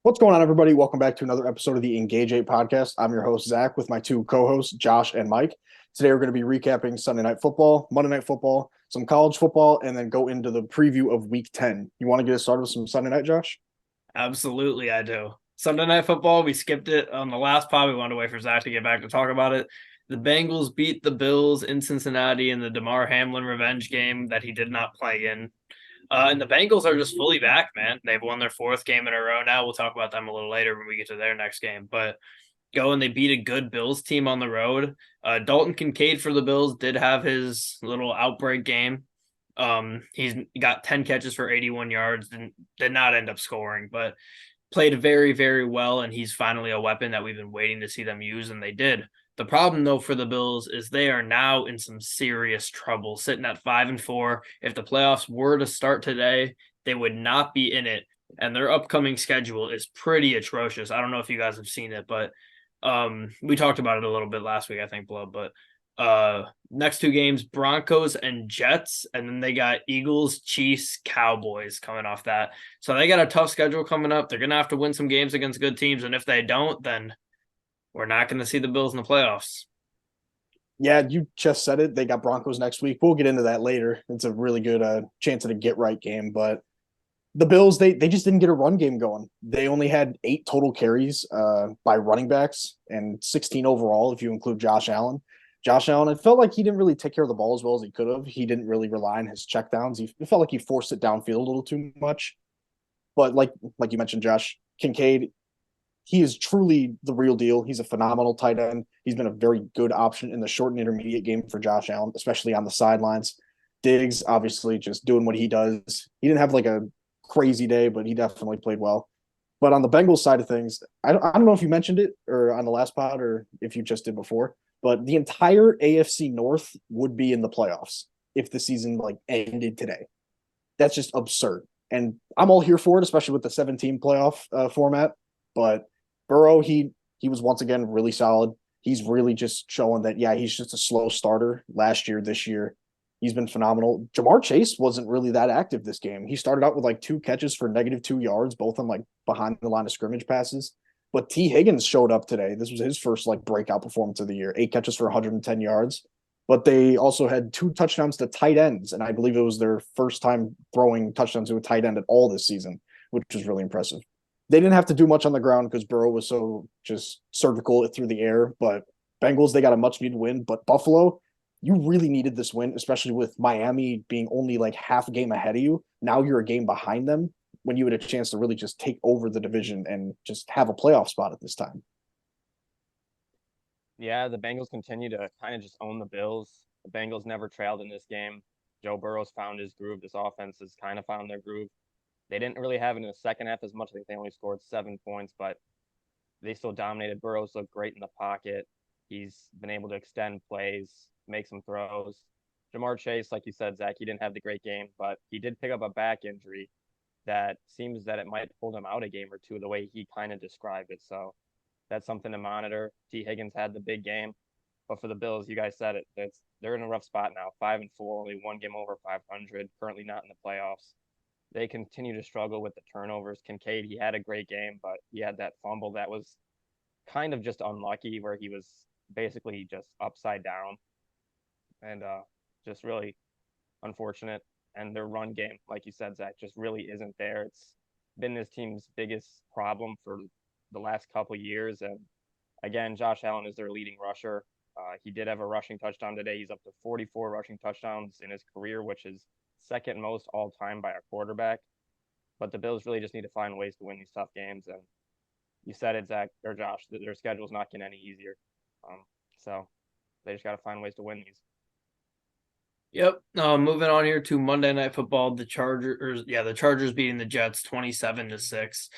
What's going on, everybody? Welcome back to another episode of the Engage 8 podcast. I'm your host, Zach, with my two co hosts, Josh and Mike. Today, we're going to be recapping Sunday Night Football, Monday Night Football, some college football, and then go into the preview of Week 10. You want to get us started with some Sunday night, Josh? Absolutely, I do. Sunday Night Football, we skipped it on the last pod. We wanted to wait for Zach to get back to talk about it. The Bengals beat the Bills in Cincinnati in the Damar Hamlin revenge game that he did not play in. And the Bengals are just fully back, man. They've won their fourth game in a row now. We'll talk about them a little later when we get to their next game. But go and they beat a good Bills team on the road. Dalton Kincaid for the Bills did have his little outbreak game. He's got 10 catches for 81 yards and did not end up scoring, but played very, very well. And he's finally a weapon that we've been waiting to see them use, and they did. The problem, though, for the Bills is they are now in some serious trouble, sitting at 5-4. If the playoffs were to start today, they would not be in it. And their upcoming schedule is pretty atrocious. I don't know if you guys have seen it, but we talked about it a little bit last week, I think, Blood. But next two games, Broncos and Jets, and then they got Eagles, Chiefs, Cowboys coming off that. So they got a tough schedule coming up. They're gonna have to win some games against good teams, and if they don't, then we're not going to see the Bills in the playoffs. Yeah, you just said it. They got Broncos next week. We'll get into that later. It's a really good chance at a get right game, but the Bills, they just didn't get a run game going. They only had 8 total carries by running backs and 16 overall if you include Josh Allen. Josh Allen, it felt like he didn't really take care of the ball as well as he could have. He didn't really rely on his checkdowns. It felt like he forced it downfield a little too much. But like you mentioned, Josh Kincaid, he is truly the real deal. He's a phenomenal tight end. He's been a very good option in the short and intermediate game for Josh Allen, especially on the sidelines. Diggs, obviously, just doing what he does. He didn't have like a crazy day, but he definitely played well. But on the Bengals side of things, I don't know if you mentioned it or on the last pod or if you just did before, but the entire AFC North would be in the playoffs if the season like ended today. That's just absurd. And I'm all here for it, especially with the 17 playoff format. But Burrow, he was once again really solid. He's really just showing that, yeah, he's just a slow starter last year, this year. He's been phenomenal. Jamar Chase wasn't really that active this game. He started out with like 2 catches for -2 yards, both on like behind the line of scrimmage passes. But T. Higgins showed up today. This was his first like breakout performance of the year. 8 catches for 110 yards. But they also had 2 touchdowns to tight ends, and I believe it was their first time throwing touchdowns to a tight end at all this season, which was really impressive. They didn't have to do much on the ground because Burrow was so just surgical through the air. But Bengals, they got a much needed win. But Buffalo, you really needed this win, especially with Miami being only like half a game ahead of you. Now you're a game behind them when you had a chance to really just take over the division and just have a playoff spot at this time. Yeah, the Bengals continue to kind of just own the Bills. The Bengals never trailed in this game. Joe Burrow's found his groove. This offense has kind of found their groove. They didn't really have it in the second half as much. I think they only scored 7 points, but they still dominated. Burrow's looked great in the pocket. He's been able to extend plays, make some throws. Jamar Chase, like you said, Zach, he didn't have the great game, but he did pick up a back injury that seems that it might hold him out a game or two the way he kind of described it. So that's something to monitor. T. Higgins had the big game, but for the Bills, you guys said it. They're in a rough spot now. 5-4, only 1 game over 500. Currently not in the playoffs. They continue to struggle with the turnovers. Kincaid, he had a great game, but he had that fumble that was kind of just unlucky, where he was basically just upside down, and just really unfortunate. And their run game, like you said, Zach, just really isn't there. It's been this team's biggest problem for the last couple years. And again, Josh Allen is their leading rusher. He did have a rushing touchdown today. He's up to 44 rushing touchdowns in his career, which is second most all time by a quarterback. But the Bills really just need to find ways to win these tough games. And you said it, Zach or Josh, that their schedule's not getting any easier. So they just got to find ways to win these. Yep. Moving on here to Monday Night Football, the Chargers beating the Jets 27-6.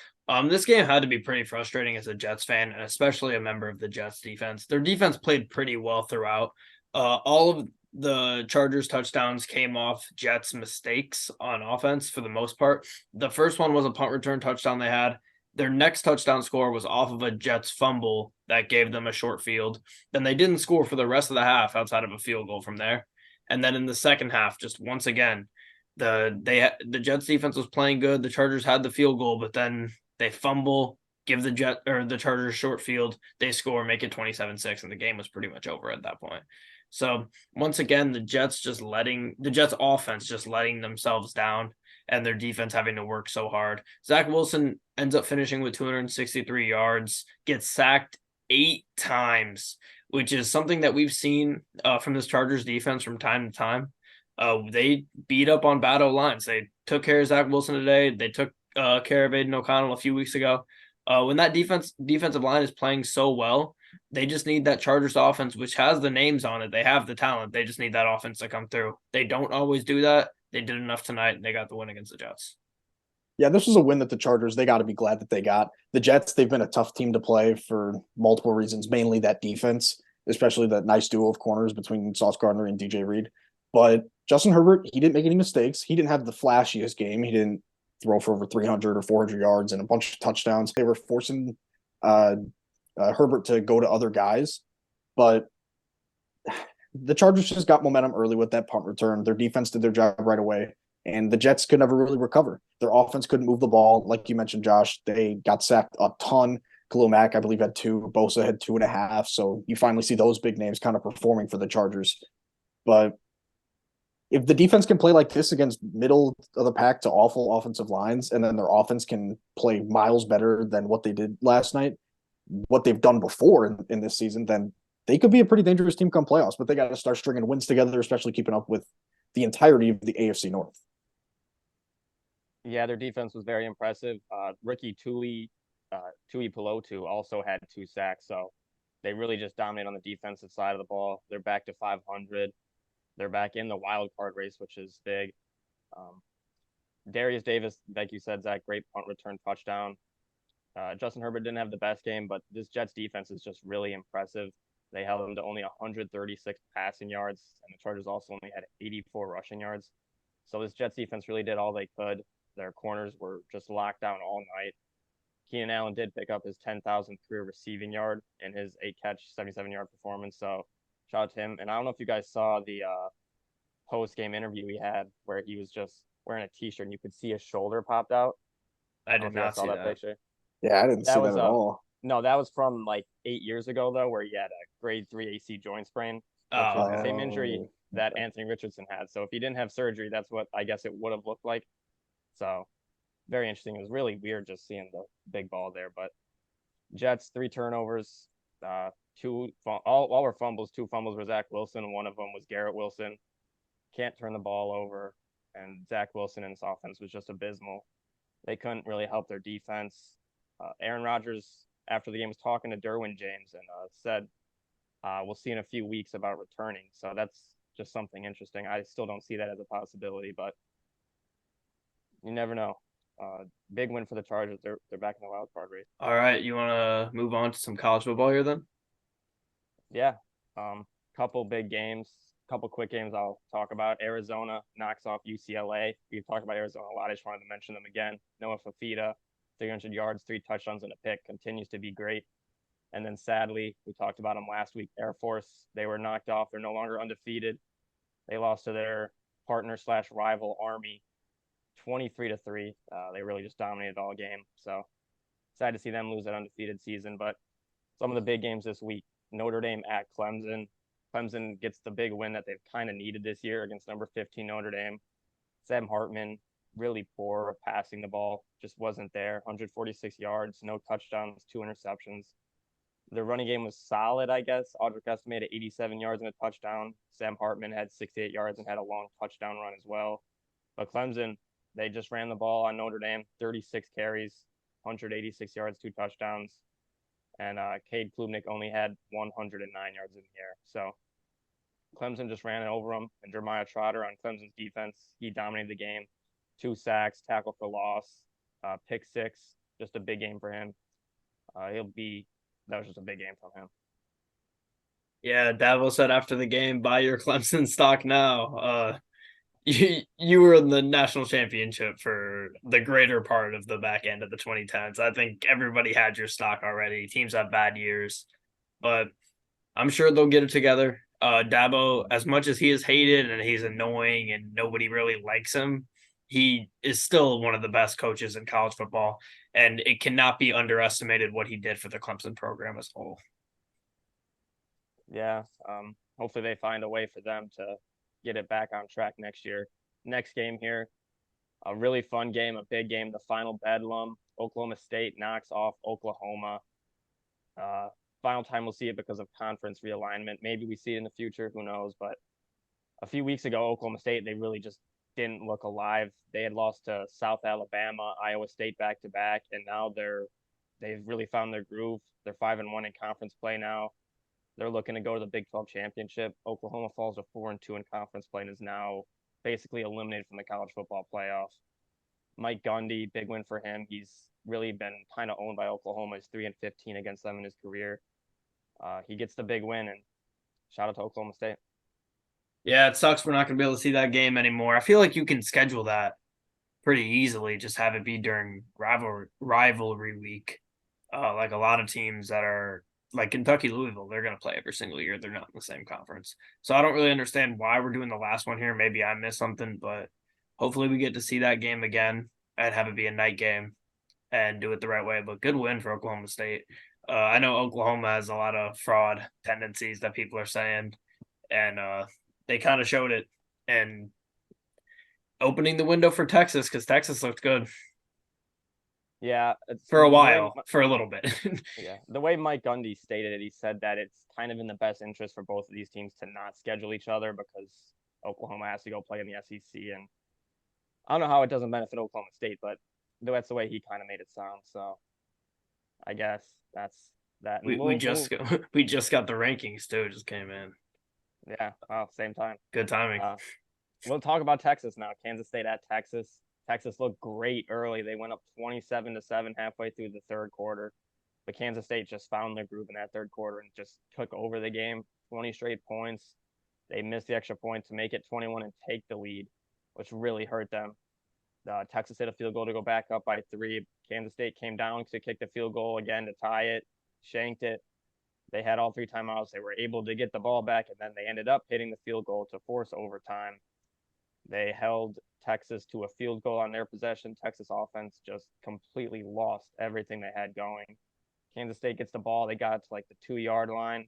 This game had to be pretty frustrating as a Jets fan, and especially a member of the Jets defense. Their defense played pretty well throughout. All of the Chargers touchdowns came off Jets mistakes on offense for the most part. The first one was a punt return touchdown they had. Their next touchdown score was off of a Jets fumble that gave them a short field. Then they didn't score for the rest of the half outside of a field goal from there. And then in the second half, just once again, the Jets defense was playing good. The Chargers had the field goal, but then They fumble, give the Chargers short field, they score, make it 27-6, and the game was pretty much over at that point. So once again, the Jets offense just letting themselves down, and their defense having to work so hard. Zach Wilson ends up finishing with 263 yards, gets sacked 8 times, which is something that we've seen from this Chargers defense from time to time. They beat up on bad O-lines. They took care of Zach Wilson today. They took care of Aiden O'Connell a few weeks ago. When that defensive line is playing so well, they just need that Chargers offense, which has the names on it. They have the talent. They just need that offense to come through. They don't always do that. They did enough tonight, and they got the win against the Jets. Yeah, this was a win that the Chargers, they got to be glad that they got. The Jets, they've been a tough team to play for multiple reasons, mainly that defense, especially that nice duo of corners between Sauce Gardner and DJ Reed. But Justin Herbert, he didn't make any mistakes. He didn't have the flashiest game. He didn't throw for over 300 or 400 yards and a bunch of touchdowns. They were forcing Herbert to go to other guys. But the Chargers just got momentum early with that punt return. Their defense did their job right away, and the Jets could never really recover. Their offense couldn't move the ball. Like you mentioned, Josh, they got sacked a ton. Khalil Mack, I believe, had 2. Bosa had 2.5. So you finally see those big names kind of performing for the Chargers. But if the defense can play like this against middle of the pack to awful offensive lines, and then their offense can play miles better than what they did last night, what they've done before in this season, then they could be a pretty dangerous team come playoffs. But they got to start stringing wins together, especially keeping up with the entirety of the AFC North. Yeah, their defense was very impressive. Rookie Tui Pelotu also had 2 sacks, so they really just dominate on the defensive side of the ball. They're back to 500. They're back in the wild card race, which is big. Darius Davis, like you said, Zach, great punt return touchdown. Justin Herbert didn't have the best game, but this Jets defense is just really impressive. They held them to only 136 passing yards, and the Chargers also only had 84 rushing yards. So this Jets defense really did all they could. Their corners were just locked down all night. Keenan Allen did pick up his 10,000th career receiving yard in his 8-catch, 77-yard performance. So shout out to him. And I don't know if you guys saw the post-game interview he had where he was just wearing a T-shirt and you could see his shoulder popped out. I did not see that picture. Yeah, I didn't see that at all. No, that was from like 8 years ago, though, where he had a grade 3 AC joint sprain, which is the same injury that Anthony Richardson had. So if he didn't have surgery, that's what I guess it would have looked like. So very interesting. It was really weird just seeing the big ball there. But Jets, 3 turnovers, all were fumbles. 2 fumbles were Zach Wilson. One of them was Garrett Wilson. Can't turn the ball over. And Zach Wilson in this offense was just abysmal. They couldn't really help their defense. Aaron Rodgers, after the game, was talking to Derwin James and said, we'll see in a few weeks about returning. So that's just something interesting. I still don't see that as a possibility, but you never know. Big win for the Chargers. They're back in the wild card race. All right, you want to move on to some college football here then? Yeah. Couple big games, couple quick games I'll talk about. Arizona knocks off UCLA. We've talked about Arizona a lot. I just wanted to mention them again. Noah Fafita, 300 yards, 3 touchdowns, and a pick, continues to be great. And then sadly, we talked about them last week. Air Force, they were knocked off. They're no longer undefeated. They lost to their partner/rival Army, 23-3. They really just dominated all game. So sad to see them lose that undefeated season. But some of the big games this week: Notre Dame at Clemson. Clemson gets the big win that they've kind of needed this year against number 15 Notre Dame. Sam Hartman, really poor passing the ball, just wasn't there. 146 yards, no touchdowns, 2 interceptions. The running game was solid, I guess. Audric Estime had 87 yards and a touchdown. Sam Hartman had 68 yards and had a long touchdown run as well. But Clemson, they just ran the ball on Notre Dame, 36 carries, 186 yards, 2 touchdowns. And Cade Klubnik only had 109 yards in the air. So Clemson just ran it over them. And Jeremiah Trotter on Clemson's defense, he dominated the game. 2 sacks, tackle for loss, pick 6, just a big game for him. That was just a big game from him. Yeah, Davo said after the game, buy your Clemson stock now. You were in the national championship for the greater part of the back end of the 2010s. I think everybody had your stock already. Teams have bad years, but I'm sure they'll get it together. Dabo, as much as he is hated and he's annoying and nobody really likes him, he is still one of the best coaches in college football, and it cannot be underestimated what he did for the Clemson program as a whole. Yeah. Hopefully they find a way for them to get it back on track next year. Next game here, a really fun game, a big game, the final bedlam. Oklahoma State knocks off Oklahoma. Uh, Final time we'll see it because of conference realignment. Maybe we see it in the future, who knows? But a few weeks ago, Oklahoma State, they really just didn't look alive. They had lost to South Alabama, Iowa State back to back, and now they've really found their groove. They're 5-1 in conference play now. They're looking to go to the Big 12 championship. Oklahoma falls to 4-2 in conference play and is now basically eliminated from the college football playoff. Mike Gundy, big win for him. He's really been kind of owned by Oklahoma. He's 3-15 against them in his career. He gets the big win, and shout out to Oklahoma State. Yeah, it sucks we're not going to be able to see that game anymore. I feel like you can schedule that pretty easily, just have it be during rivalry week. Like a lot of teams that are like Kentucky, Louisville, they're going to play every single year. They're not in the same conference. So I don't really understand why we're doing the last one here. Maybe I missed something, but hopefully we get to see that game again and have it be a night game and do it the right way. But good win for Oklahoma State. I know Oklahoma has a lot of fraud tendencies that people are saying, and they kind of showed it and opening the window for Texas because Texas looked good. Yeah, for a while, for a little bit. Yeah, the way Mike Gundy stated it, he said that it's kind of in the best interest for both of these teams to not schedule each other because Oklahoma has to go play in the SEC, and I don't know how it doesn't benefit Oklahoma State, but that's the way he kind of made it sound. So I guess that's that. And we just got the rankings too. It just came in. Yeah, well, same time. Good timing. We'll talk about Texas now. Kansas State at Texas. Texas looked great early. They went up 27-7 halfway through the third quarter. But Kansas State just found their groove in that third quarter and just took over the game. 20 straight points. They missed the extra point to make it 21 and take the lead, which really hurt them. Texas hit a field goal to go back up by 3. Kansas State came down to kick the field goal again to tie it, shanked it. They had all 3 timeouts. They were able to get the ball back, and then they ended up hitting the field goal to force overtime. They held Texas to a field goal on their possession. Texas offense just completely lost everything they had going. Kansas State gets the ball. They got to like the 2-yard line.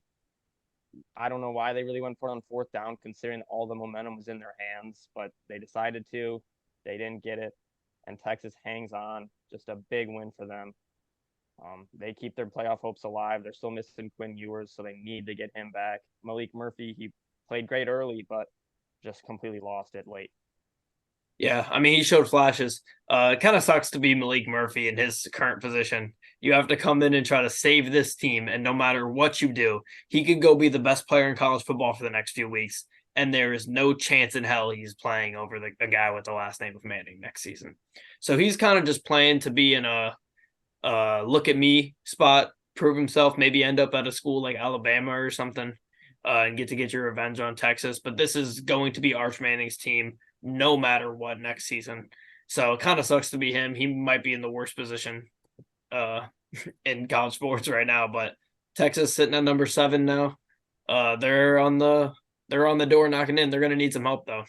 I don't know why they really went for it on 4th down, considering all the momentum was in their hands, but they decided to. They didn't get it, and Texas hangs on. Just a big win for them. They keep their playoff hopes alive. They're still missing Quinn Ewers, so they need to get him back. Malik Murphy, he played great early, but just completely lost it late. Yeah, I mean, he showed flashes. It kind of sucks to be Malik Murphy in his current position. You have to come in and try to save this team, and no matter what you do, he could go be the best player in college football for the next few weeks, and there is no chance in hell he's playing over a guy with the last name of Manning next season. So he's kind of just playing to be in a look at me spot, prove himself, maybe end up at a school like Alabama or something, and get your revenge on Texas. But this is going to be Arch Manning's team no matter what next season. So it kind of sucks to be him. He might be in the worst position in college sports right now, but Texas sitting at number 7 now. They're on the door knocking in. They're going to need some help though.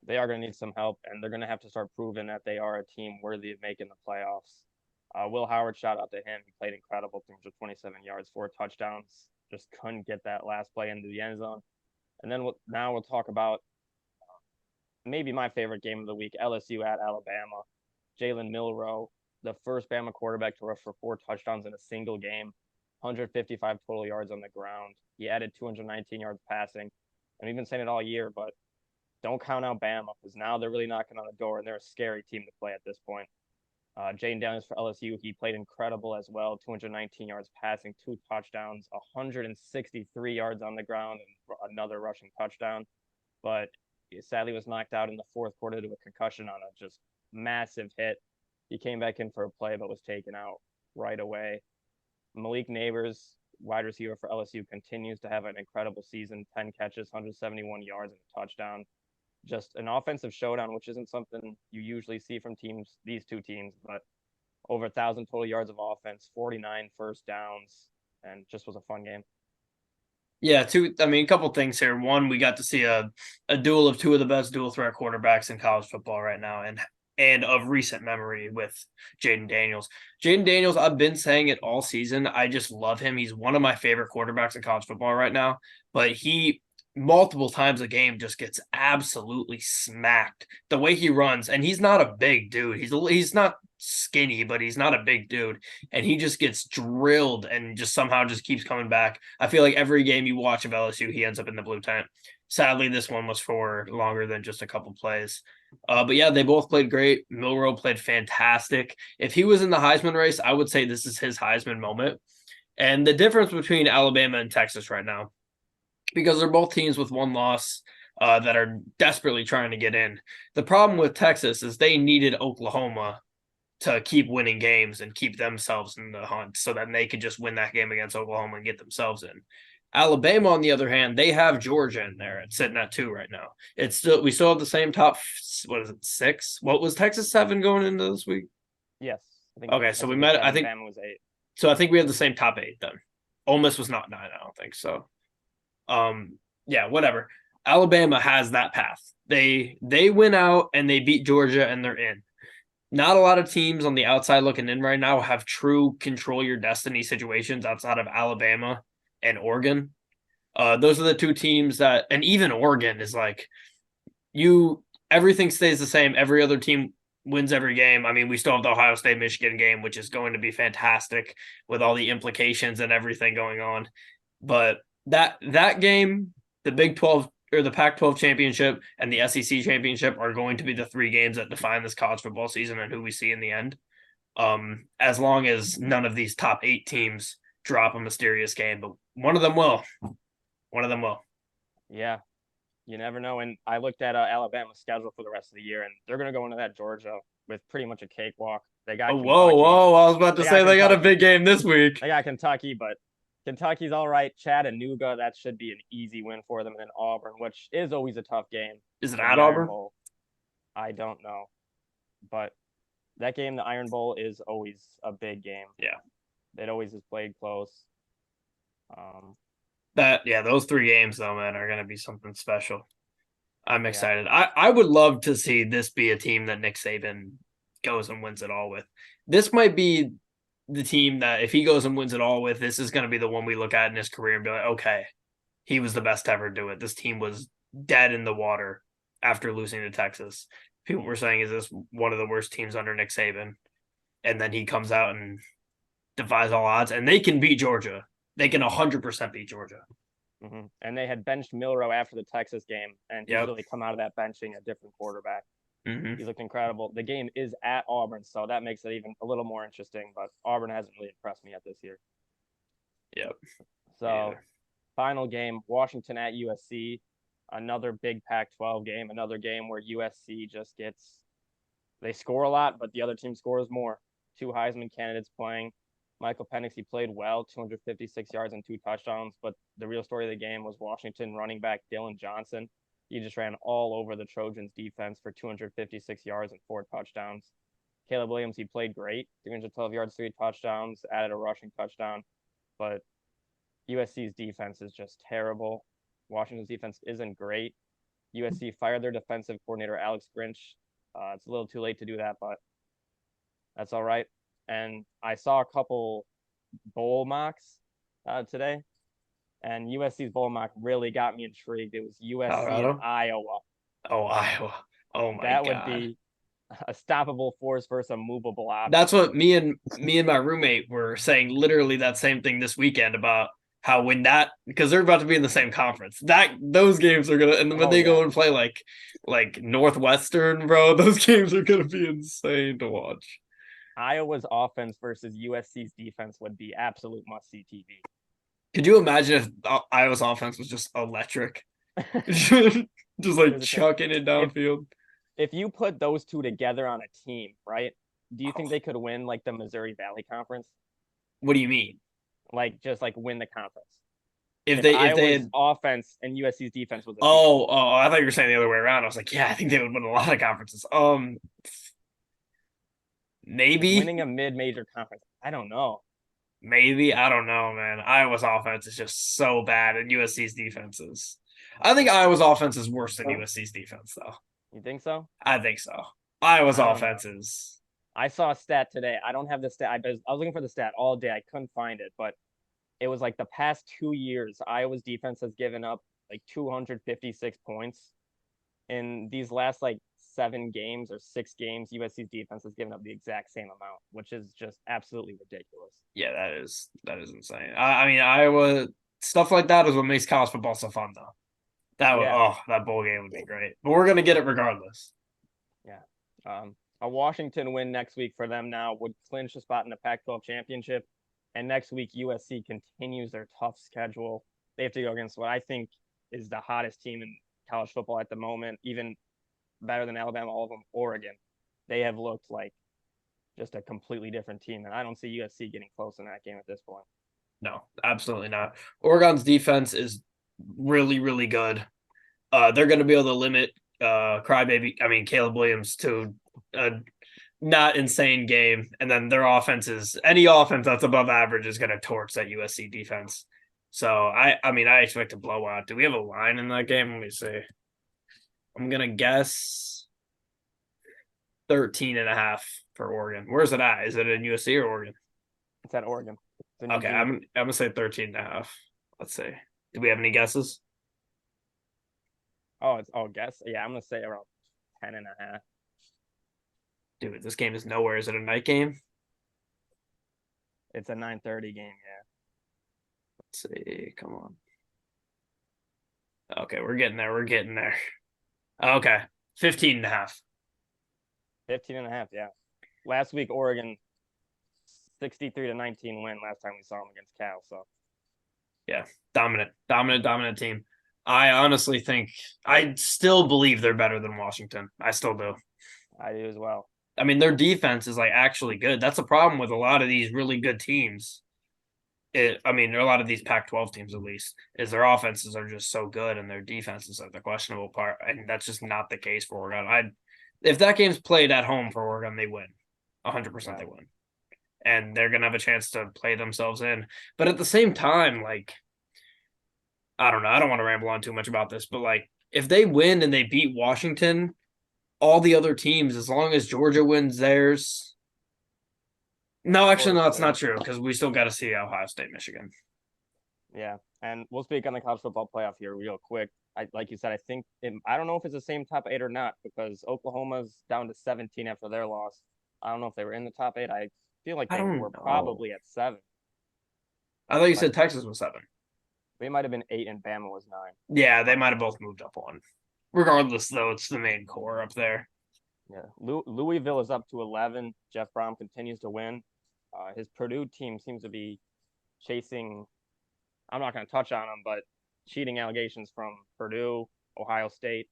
They are going to need some help, and they're going to have to start proving that they are a team worthy of making the playoffs. Will Howard, shout out to him. He played incredible, 327 yards, 4 touchdowns. Just couldn't get that last play into the end zone. And then now we'll talk about maybe my favorite game of the week, LSU at Alabama. Jalen Milroe, the first Bama quarterback to rush for 4 touchdowns in a single game, 155 total yards on the ground. He added 219 yards passing. And we've been saying it all year, but don't count out Bama because now they're really knocking on the door, and they're a scary team to play at this point. Jane Daniels for LSU, he played incredible as well, 219 yards passing, 2 touchdowns, 163 yards on the ground, and another rushing touchdown. But he sadly was knocked out in the 4th quarter to a concussion on a just massive hit. He came back in for a play but was taken out right away. Malik Neighbors, wide receiver for LSU, continues to have an incredible season, 10 catches, 171 yards, and a touchdown. Just an offensive showdown, which isn't something you usually see from these 2 teams, but over 1,000 total yards of offense, 49 first downs, and just was a fun game. Yeah, a couple things here. One, we got to see a duel of two of the best dual threat quarterbacks in college football right now, and of recent memory with Jaden Daniels. Jaden Daniels, I've been saying it all season. I just love him. He's one of my favorite quarterbacks in college football right now. But he multiple times a game just gets absolutely smacked. The way he runs, and he's not a big dude. He's not skinny, but he's not a big dude, and he just gets drilled and just somehow just keeps coming back. I feel like every game you watch of LSU, he ends up in the blue tent. Sadly, this one was for longer than just a couple plays. But yeah, they both played great. Milrow played fantastic. If he was in the Heisman race, I would say this is his Heisman moment. And the difference between Alabama and Texas right now, because they're both teams with one loss that are desperately trying to get in. The problem with Texas is they needed Oklahoma to keep winning games and keep themselves in the hunt so that they could just win that game against Oklahoma and get themselves in. Alabama, on the other hand, they have Georgia in there. It's sitting at 2 right now. We still have the same top. What is it, 6? What was Texas 7 going into this week? Yes. Okay, so we met. I think Alabama was 8. So I think we have the same top 8 then. Ole Miss was not 9. I don't think so. Yeah, whatever. Alabama has that path. They win out and they beat Georgia and they're in. Not a lot of teams on the outside looking in right now have true control your destiny situations outside of Alabama and Oregon. Those are the 2 teams that, and even Oregon is like, everything stays the same. Every other team wins every game. I mean, we still have the Ohio State Michigan game, which is going to be fantastic with all the implications and everything going on. But that game, the Big 12 or the Pac-12 championship and the SEC championship are going to be the 3 games that define this college football season and who we see in the end. As long as none of these top 8 teams drop a mysterious game, but one of them will. One of them will. Yeah, you never know. And I looked at Alabama's schedule for the rest of the year, and they're going to go into that Georgia with pretty much a cakewalk. They got Kentucky. Whoa! I was about to say they got a big game this week. They got Kentucky, but Kentucky's all right. Chattanooga, that should be an easy win for them. And then Auburn, which is always a tough game. Is it at Auburn? Bowl. I don't know. But that game, the Iron Bowl, is always a big game. Yeah. It always is played close. Those 3 games, though, man, are going to be something special. I'm excited. I would love to see this be a team that Nick Saban goes and wins it all with. This might be the team that if he goes and wins it all with, this is going to be the one we look at in his career and be like, okay, he was the best to ever do it. This team was dead in the water after losing to Texas. People were saying, is this one of the worst teams under Nick Saban? And then he comes out and defies all odds, and they can beat Georgia. They can 100% beat Georgia. Mm-hmm. And they had benched Milrow after the Texas game, and he's really come out of that benching a different quarterback. Mm-hmm. He looked incredible. The game is at Auburn, so that makes it even a little more interesting, but Auburn hasn't really impressed me yet this year. Yep. So, final game, Washington at USC. Another big Pac-12 game, another game where USC just they score a lot, but the other team scores more. 2 Heisman candidates playing. Michael Penix, he played well, 256 yards and 2 touchdowns, but the real story of the game was Washington running back Dylan Johnson. He just ran all over the Trojans defense for 256 yards and 4 touchdowns. Caleb Williams, he played great, 312 yards, 3 touchdowns, added a rushing touchdown. But USC's defense is just terrible. Washington's defense isn't great. USC fired their defensive coordinator, Alex Grinch. It's a little too late to do that, but that's all right. And I saw a couple bowl mocks today. And USC's bowl mock really got me intrigued. It was USC and Iowa. Oh, Iowa. Oh, my God. That would be a stoppable force versus a movable object. That's what me and my roommate were saying literally that same thing this weekend about how because they're about to be in the same conference. Those games are going to, and when they go and play like Northwestern, bro, those games are going to be insane to watch. Iowa's offense versus USC's defense would be absolute must-see TV. Could you imagine if Iowa's offense was just electric? Just like chucking it downfield. If you put those 2 together on a team, right? Do you think they could win like the Missouri Valley Conference? What do you mean? Like just like win the conference? If they had offense and USC's defense was I thought you were saying the other way around. I was like, yeah, I think they would win a lot of conferences. Maybe winning a mid-major conference. I don't know. Maybe. I don't know, man. Iowa's offense is just so bad, and USC's defense is. I think Iowa's offense is worse than USC's defense, though. You think so? I think so. Iowa's I don't know. offense is. I saw a stat today. I don't have the stat. I was looking for the stat all day. I couldn't find it, but it was like the past 2 years, Iowa's defense has given up like 256 points. In these last like 7 games or 6 games, USC's defense has given up the exact same amount, which is just absolutely ridiculous. Yeah, that is insane. I mean, Iowa stuff like that is what makes college football so fun, though. That bowl game would be great. But we're gonna get it regardless. Yeah. A Washington win next week for them now would clinch a spot in the Pac-12 championship. And next week, USC continues their tough schedule. They have to go against what I think is the hottest team in college football at the moment, even better than Alabama, all of them, Oregon. They have looked like just a completely different team. And I don't see USC getting close in that game at this point. No, absolutely not. Oregon's defense is really, really good. They're going to be able to limit Caleb Williams to a not insane game. And then their offense is any offense that's above average is going to torch that USC defense. So I expect a blowout. Do we have a line in that game? Let me see. I'm going to guess 13.5 for Oregon. Where's it at? Is it in USC or Oregon? It's at Oregon. Okay, I'm gonna say 13.5. Let's see. Do we have any guesses? Guess. Yeah, I'm gonna say around 10.5. Dude, this game is nowhere. Is it a night game? It's a 9:30 game, yeah. Let's see. Come on. Okay, we're getting there. We're getting there. Okay. 15.5. 15.5, yeah. Last week, Oregon 63-19 win last time we saw them against Cal. So yeah, dominant team. I still believe they're better than Washington. I still do. I do as well. I mean, their defense is like actually good. That's a problem with a lot of these really good teams. A lot of these Pac-12 teams, at least, is their offenses are just so good and their defenses are the questionable part. And that's just not the case for Oregon. If that game's played at home for Oregon, they win. 100% they win. And they're going to have a chance to play themselves in. But at the same time, like, I don't know. I don't want to ramble on too much about this, but like, if they win and they beat Washington, all the other teams, as long as Georgia wins theirs. No, actually, no, that's not true because we still got to see Ohio State, Michigan. Yeah. And we'll speak on the college football playoff here real quick. Like you said, I don't know if it's the same top 8 or not because Oklahoma's down to 17 after their loss. I don't know if they were in the top 8. I feel like they were probably at 7. I thought you said Texas was 7. They might have been 8 and Bama was 9. Yeah, they might have both moved up 1. Regardless, though, it's the main core up there. Yeah, Louisville is up to 11. Jeff Brom continues to win. His Purdue team seems to be chasing. I'm not going to touch on them, but cheating allegations from Purdue, Ohio State,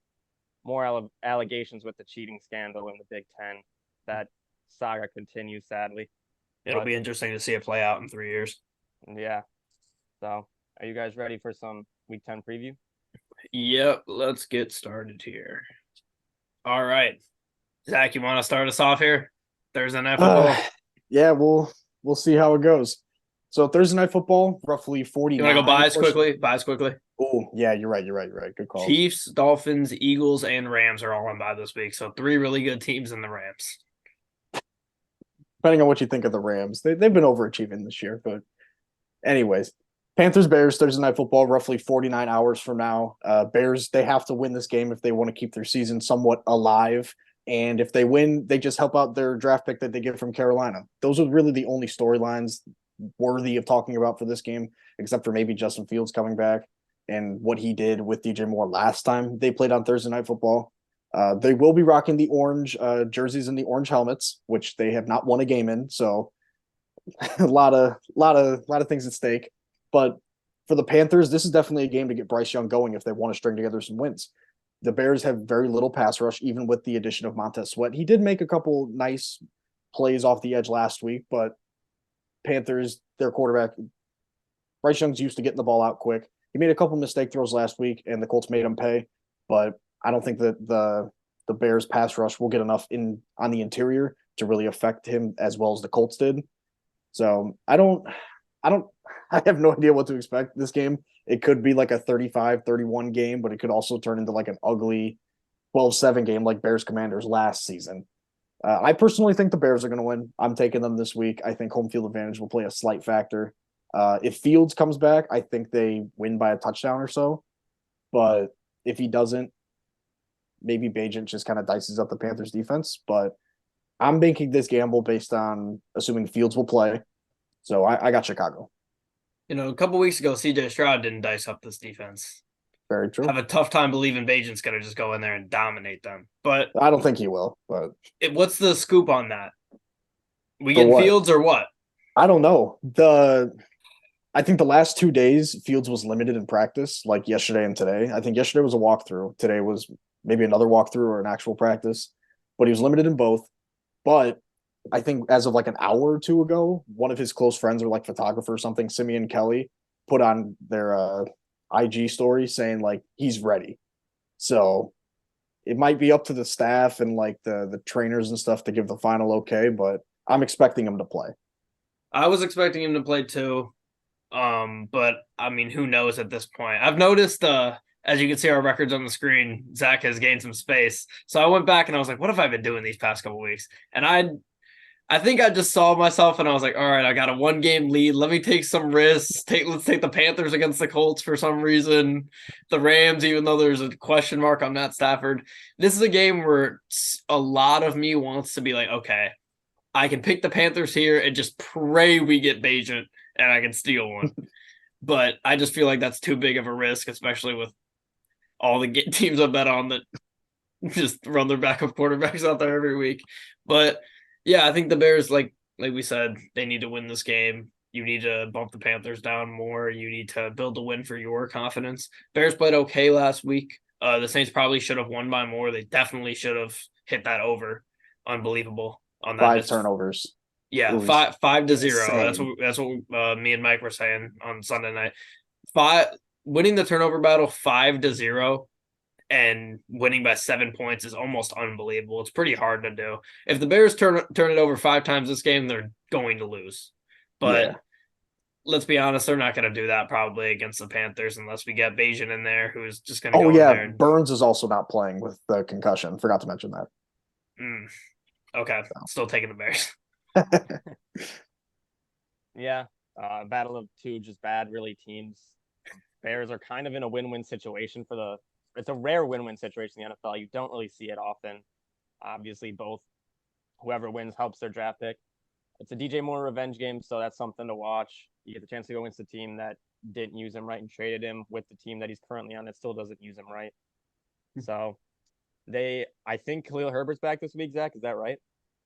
more allegations with the cheating scandal in the Big Ten. That saga continues, sadly. It'll be interesting to see it play out in 3 years. Yeah. So, are you guys ready for some Week 10 preview? Yep, let's get started here. All right. Zach, you want to start us off here? Thursday night football? Yeah, we'll see how it goes. So Thursday night football, roughly 49. You want to go buys quickly? Buys quickly? Oh, yeah, you're right. Good call. Chiefs, Dolphins, Eagles, and Rams are all on bye this week. So 3 really good teams in the Rams. Depending on what you think of the Rams. They've been overachieving this year. But anyways, Panthers, Bears, Thursday night football, roughly 49 hours from now. Bears, they have to win this game if they want to keep their season somewhat alive. And if they win, they just help out their draft pick that they get from Carolina. Those are really the only storylines worthy of talking about for this game, except for maybe Justin Fields coming back and what he did with DJ Moore last time they played on Thursday night football. They will be rocking the orange jerseys and the orange helmets, which they have not won a game in. So a lot of things at stake. But for the Panthers, this is definitely a game to get Bryce Young going if they want to string together some wins. The Bears have very little pass rush, even with the addition of Montez Sweat. He did make a couple nice plays off the edge last week, but Panthers, their quarterback, Bryce Young's used to getting the ball out quick. He made a couple mistake throws last week, and the Colts made him pay. But I don't think that the Bears pass rush will get enough on the interior to really affect him as well as the Colts did. So I don't I have no idea what to expect this game. It could be like a 35-31 game, but it could also turn into like an ugly 12-7 game like Bears Commanders last season. I personally think the Bears are going to win. I'm taking them this week. I think home field advantage will play a slight factor. If Fields comes back, I think they win by a touchdown or so. But if he doesn't, maybe Bajent just kind of dices up the Panthers defense. But I'm making this gamble based on assuming Fields will play. So I got Chicago. A couple weeks ago, CJ Stroud didn't dice up this defense. Very I have true. a tough time believing Bajent's going to just go in there and dominate them. But I don't think he will, but what's the scoop on that? We for getting what? Fields or what? I don't know. I think the last 2 days, Fields was limited in practice, like yesterday and today. I think yesterday was a walkthrough. Today was maybe another walkthrough or an actual practice, but he was limited in both. But I think as of like an hour or two ago, one of his close friends or like photographer or something, Simeon Kelly, put on their IG story saying like he's ready. So it might be up to the staff and like the trainers and stuff to give the final okay, but I'm expecting him to play. I was expecting him to play too. But I mean, who knows at this point? I've noticed as you can see our records on the screen, Zach has gained some space. So I went back and I was like, what have I been doing these past couple weeks? And I think I just saw myself and I was like, all right, I got a 1-game lead. Let me take some risks. Let's take the Panthers against the Colts for some reason. The Rams, even though there's a question mark on Matt Stafford. This is a game where a lot of me wants to be like, okay, I can pick the Panthers here and just pray we get Bajent and I can steal one. But I just feel like that's too big of a risk, especially with all the teams I bet on that just run their backup quarterbacks out there every week. But yeah, I think the Bears, like we said, they need to win this game. You need to bump the Panthers down more. You need to build a win for your confidence. Bears played okay last week. The Saints probably should have won by more. They definitely should have hit that over. Unbelievable on that. 5 turnovers. Yeah, It was 5-0. insane. That's what me and Mike were saying on Sunday night. Winning the turnover battle 5-0 and winning by 7 points is almost unbelievable. It's pretty hard to do. If the Bears turn it over 5 times this game, they're going to lose. But Yeah. let's be honest, they're not going to do that probably against the Panthers unless we get Bajent in there, who's just going to Oh go in yeah, there. Burns is also not playing with the concussion. Forgot to mention that. Okay, still taking the Bears. Yeah, battle of two just bad, really teams. Bears are kind of in a win-win situation it's a rare win-win situation in the NFL. You don't really see it often. Obviously, whoever wins helps their draft pick. It's a DJ Moore revenge game, so that's something to watch. You get the chance to go against a team that didn't use him right and traded him with the team that he's currently on that still doesn't use him right. So I think Khalil Herbert's back this week, Zach. Is that right?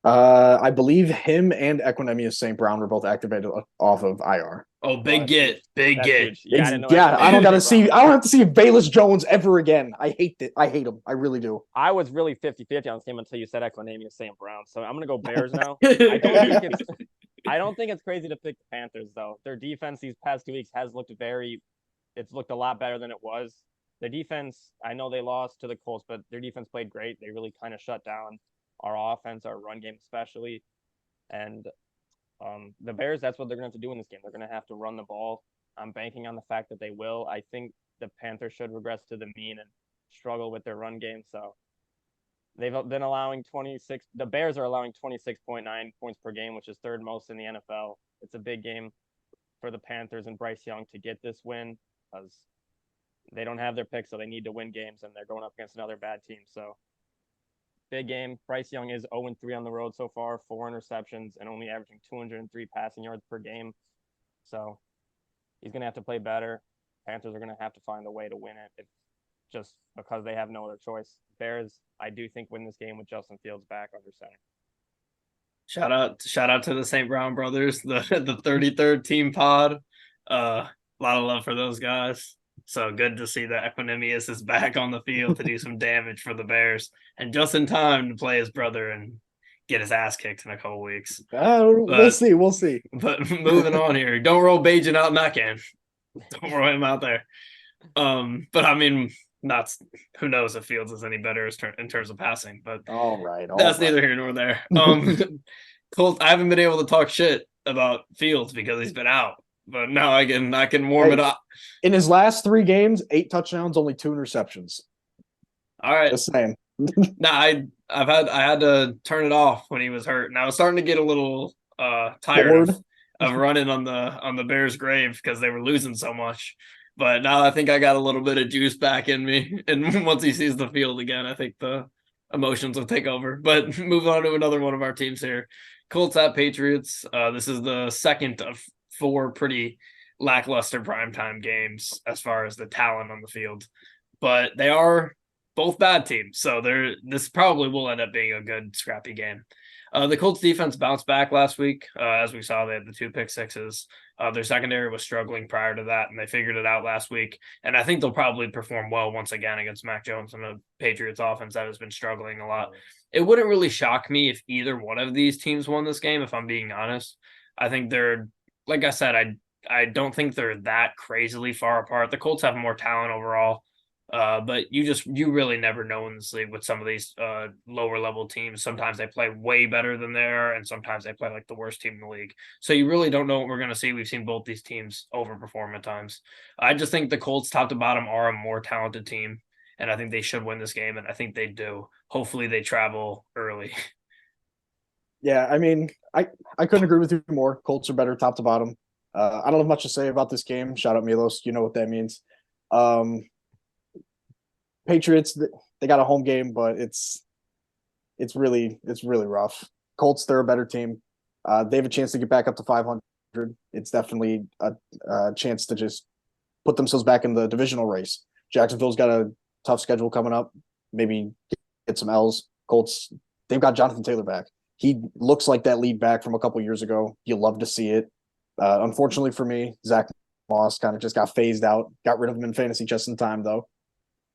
I believe him and Equinemius St. Brown were both activated off of IR. Oh, big get. Huge. Yeah, I don't gotta see. I don't have to see Bayless Jones ever again. I hate it. I hate him. I really do. I was really 50-50 on this game until you said Equinemius St. Brown. So I'm gonna go Bears now. I don't think it's crazy to pick the Panthers though. Their defense these past 2 weeks has looked it's looked a lot better than it was. Their defense, I know they lost to the Colts, but their defense played great. They really kind of shut down our offense, our run game especially. And the Bears, that's what they're going to have to do in this game. They're going to have to run the ball. I'm banking on the fact that they will. I think the Panthers should regress to the mean and struggle with their run game. So they've been allowing the Bears are allowing 26.9 points per game, which is third most in the NFL. It's a big game for the Panthers and Bryce Young to get this win because they don't have their pick, so they need to win games, and they're going up against another bad team. So big game. Bryce Young is 0-3 on the road so far, 4 interceptions, and only averaging 203 passing yards per game. So he's going to have to play better. Panthers are going to have to find a way to win it just because they have no other choice. Bears, I do think, win this game with Justin Fields back under center. Shout out to the St. Brown brothers, the 33rd team pod. A lot of love for those guys. So good to see that Equinemius is back on the field to do some damage for the Bears and just in time to play his brother and get his ass kicked in a couple weeks. We'll see. But moving on here, don't roll Bajent out in that game. Don't roll him out there. But I mean, who knows if Fields is any better in terms of passing, but all right. That's neither here nor there. Colts, I haven't been able to talk shit about Fields because he's been out. but no, I can warm it up. In his last 3 games, 8 touchdowns, only 2 interceptions. All right. Just saying. No, I had to turn it off when he was hurt, and I was starting to get a little tired Bored. of running on the Bears' grave because they were losing so much. But now I think I got a little bit of juice back in me, and once he sees the field again, I think the emotions will take over. But move on to another one of our teams here, Colts at Patriots. This is the second of 4 pretty lackluster primetime games as far as the talent on the field, but they are both bad teams, so this probably will end up being a good scrappy game. The Colts defense bounced back last week. As we saw, they had the 2 pick sixes. Their secondary was struggling prior to that, and they figured it out last week. And I think they'll probably perform well once again against Mac Jones and the Patriots offense that has been struggling a lot. It wouldn't really shock me if either one of these teams won this game, if I'm being honest. I think they're, like I said, I don't think they're that crazily far apart. The Colts have more talent overall. But you really never know in this league with some of these lower level teams. Sometimes they play way better than they are, and sometimes they play like the worst team in the league. So you really don't know what we're going to see. We've seen both these teams overperform at times. I just think the Colts, top to bottom, are a more talented team, and I think they should win this game, and I think they do. Hopefully, they travel early. Yeah, I mean, I couldn't agree with you more. Colts are better top to bottom. I don't have much to say about this game. Shout out Milos. You know what that means. Patriots, they got a home game, but it's really rough. Colts, they're a better team. They have a chance to get back up to 500. It's definitely a chance to just put themselves back in the divisional race. Jacksonville's got a tough schedule coming up. Maybe get some L's. Colts, they've got Jonathan Taylor back. He looks like that lead back from a couple years ago. You love to see it. Unfortunately for me, Zach Moss kind of just got phased out. Got rid of him in fantasy just in time, though.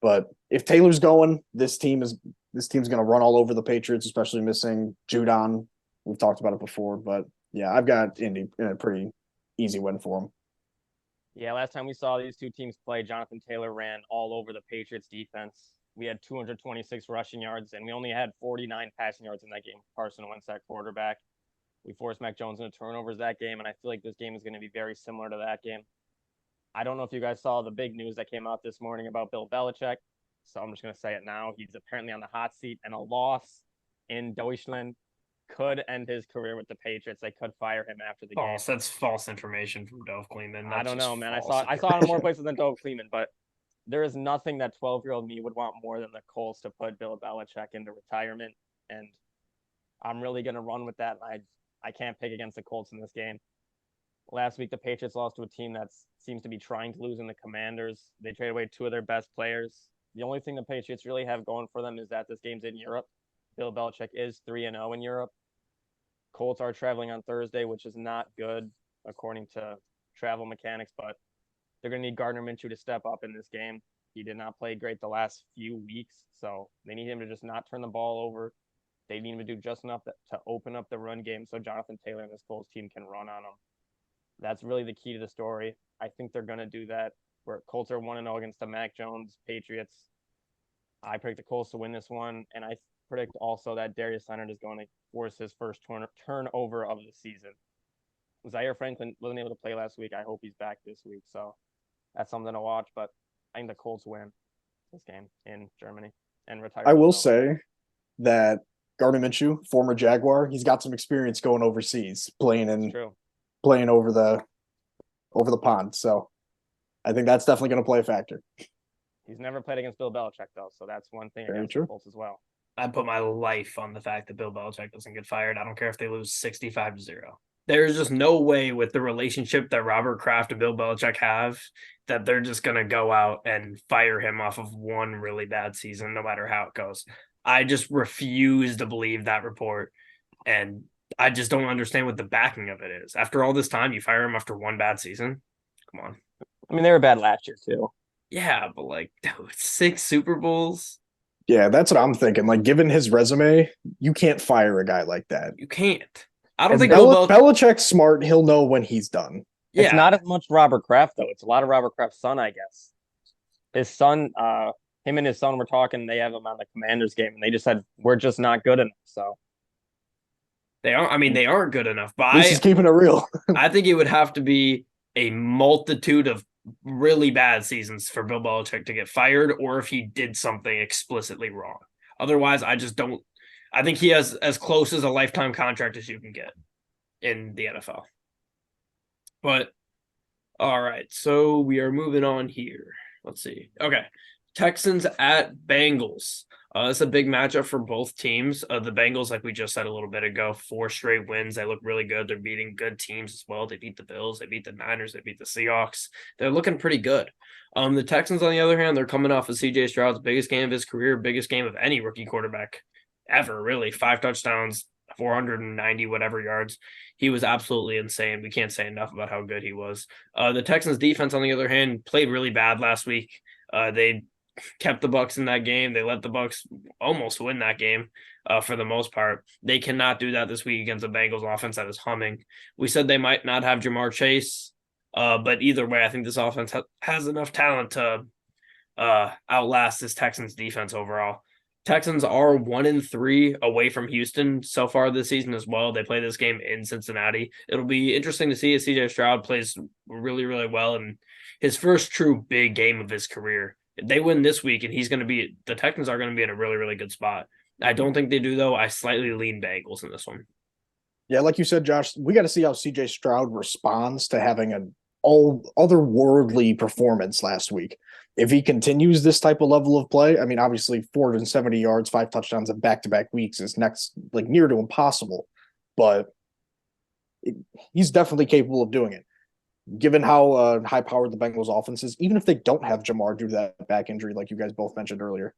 But if Taylor's going, this team's going to run all over the Patriots, especially missing Judon. We've talked about it before, but yeah, I've got Indy in a pretty easy win for them. Yeah, last time we saw these two teams play, Jonathan Taylor ran all over the Patriots defense. We had 226 rushing yards, and we only had 49 passing yards in that game. Carson Wentz, that quarterback. We forced Mac Jones into turnovers that game, and I feel like this game is going to be very similar to that game. I don't know if you guys saw the big news that came out this morning about Bill Belichick, so I'm just going to say it now. He's apparently on the hot seat, and a loss in Deutschland could end his career with the Patriots. They could fire him after the game. That's false information from Dove Kleeman. I don't know, man. I saw it in more places than Dove Kleeman, but there is nothing that 12-year-old me would want more than the Colts to put Bill Belichick into retirement, and I'm really going to run with that. I can't pick against the Colts in this game. Last week, the Patriots lost to a team that seems to be trying to lose in the Commanders. They traded away 2 of their best players. The only thing the Patriots really have going for them is that this game's in Europe. Bill Belichick is 3-0 in Europe. Colts are traveling on Thursday, which is not good according to travel mechanics, but they're going to need Gardner Minshew to step up in this game. He did not play great the last few weeks, so they need him to just not turn the ball over. They need him to do just enough to open up the run game so Jonathan Taylor and this Colts team can run on him. That's really the key to the story. I think they're going to do that. Where Colts are 1-0 against the Mac Jones Patriots. I predict the Colts to win this one, and I predict also that Darius Leonard is going to force his first turnover of the season. Zaire Franklin wasn't able to play last week. I hope he's back this week, so that's something to watch. But I think the Colts win this game in Germany and retire. I will say that Gardner Minshew, former Jaguar, he's got some experience going overseas, playing over the pond. So I think that's definitely going to play a factor. He's never played against Bill Belichick, though, so that's one thing Very against true. the Colts as well. I put my life on the fact that Bill Belichick doesn't get fired. I don't care if they lose 65-0. There's just no way with the relationship that Robert Kraft and Bill Belichick have that they're just going to go out and fire him off of one really bad season, no matter how it goes. I just refuse to believe that report, and I just don't understand what the backing of it is. After all this time, you fire him after one bad season? Come on. I mean, they were bad last year, too. Yeah, but like, dude, 6 Super Bowls? Yeah, that's what I'm thinking. Like, given his resume, you can't fire a guy like that. You can't. I don't And think Belichick's smart. He'll know when he's done. Yeah. It's not as much Robert Kraft, though. It's a lot of Robert Kraft's son, I guess. His son, him and his son were talking. They have him on the Commanders game, and they just said, we're just not good enough. So they aren't good enough. But This is keeping it real. I think it would have to be a multitude of really bad seasons for Bill Belichick to get fired, or if he did something explicitly wrong. Otherwise, I just don't. I think he has as close as a lifetime contract as you can get in the NFL. But all right, so we are moving on here. Let's see. Okay, Texans at Bengals. It's a big matchup for both teams. The Bengals, like we just said a little bit ago, 4 straight wins. They look really good. They're beating good teams as well. They beat the Bills. They beat the Niners. They beat the Seahawks. They're looking pretty good. The Texans, on the other hand, they're coming off of C.J. Stroud's biggest game of his career, biggest game of any rookie quarterback ever, really. 5 touchdowns, 490 whatever yards. He was absolutely insane. We can't say enough about how good he was. The Texans defense, on the other hand, played really bad last week. They kept the Bucks in that game. They let the Bucks almost win that game for the most part. They cannot do that this week against the Bengals offense that is humming. We said they might not have Jamar Chase, but either way, I think this offense has enough talent to outlast this Texans defense overall. Texans are 1-3 away from Houston so far this season as well. They play this game in Cincinnati. It'll be interesting to see if CJ Stroud plays really, really well in his first true big game of his career. If they win this week, and the Texans are going to be in a really, really good spot. I don't think they do, though. I slightly lean Bengals in this one. Yeah, like you said, Josh, we got to see how CJ Stroud responds to having an all otherworldly performance last week. If he continues this type of level of play, I mean, obviously 470 yards, 5 touchdowns in back-to-back weeks is near to impossible, but he's definitely capable of doing it. Given how high-powered the Bengals offense is, even if they don't have Jamar due to that back injury, like you guys both mentioned earlier,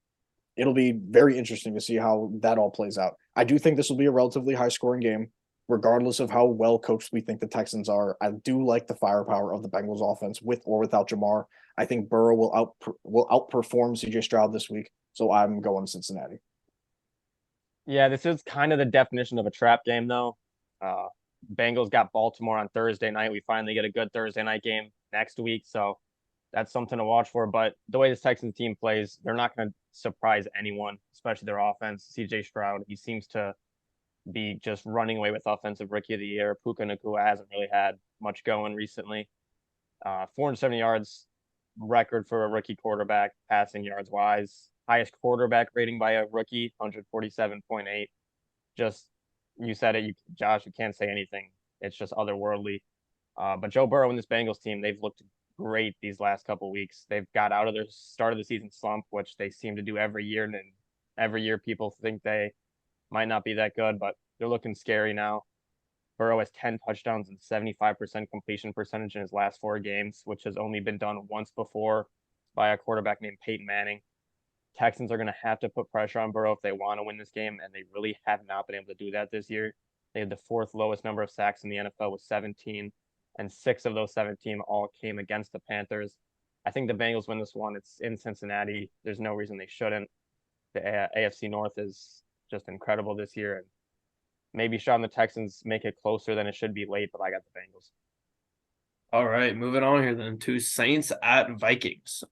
it'll be very interesting to see how that all plays out. I do think this will be a relatively high-scoring game, regardless of how well coached we think the Texans are. I do like the firepower of the Bengals offense with or without Jamar. I think Burrow will outperform CJ Stroud this week, so I'm going Cincinnati. Yeah, this is kind of the definition of a trap game, though. Bengals got Baltimore on Thursday night. We finally get a good Thursday night game next week, so that's something to watch for. But the way this Texans team plays, they're not going to surprise anyone, especially their offense. CJ Stroud, he seems to be just running away with offensive rookie of the year. Puka Nacua hasn't really had much going recently. 470 yards record for a rookie quarterback, passing yards wise. Highest quarterback rating by a rookie, 147.8. Just, you said it, Josh, you can't say anything. It's just otherworldly. But Joe Burrow and this Bengals team, they've looked great these last couple of weeks. They've got out of their start of the season slump, which they seem to do every year. And every year people think they might not be that good, but they're looking scary now. Burrow has 10 touchdowns and 75% completion percentage in his last 4 games, which has only been done once before by a quarterback named Peyton Manning. Texans are going to have to put pressure on Burrow if they want to win this game, and they really have not been able to do that this year. They had the 4th lowest number of sacks in the NFL with 17, and 6 of those 17 all came against the Panthers. I think the Bengals win this one. It's in Cincinnati. There's no reason they shouldn't. The AFC North is just incredible this year, and maybe Sean, the Texans make it closer than it should be late, but I got the Bengals. All right, moving on here then to Saints at Vikings.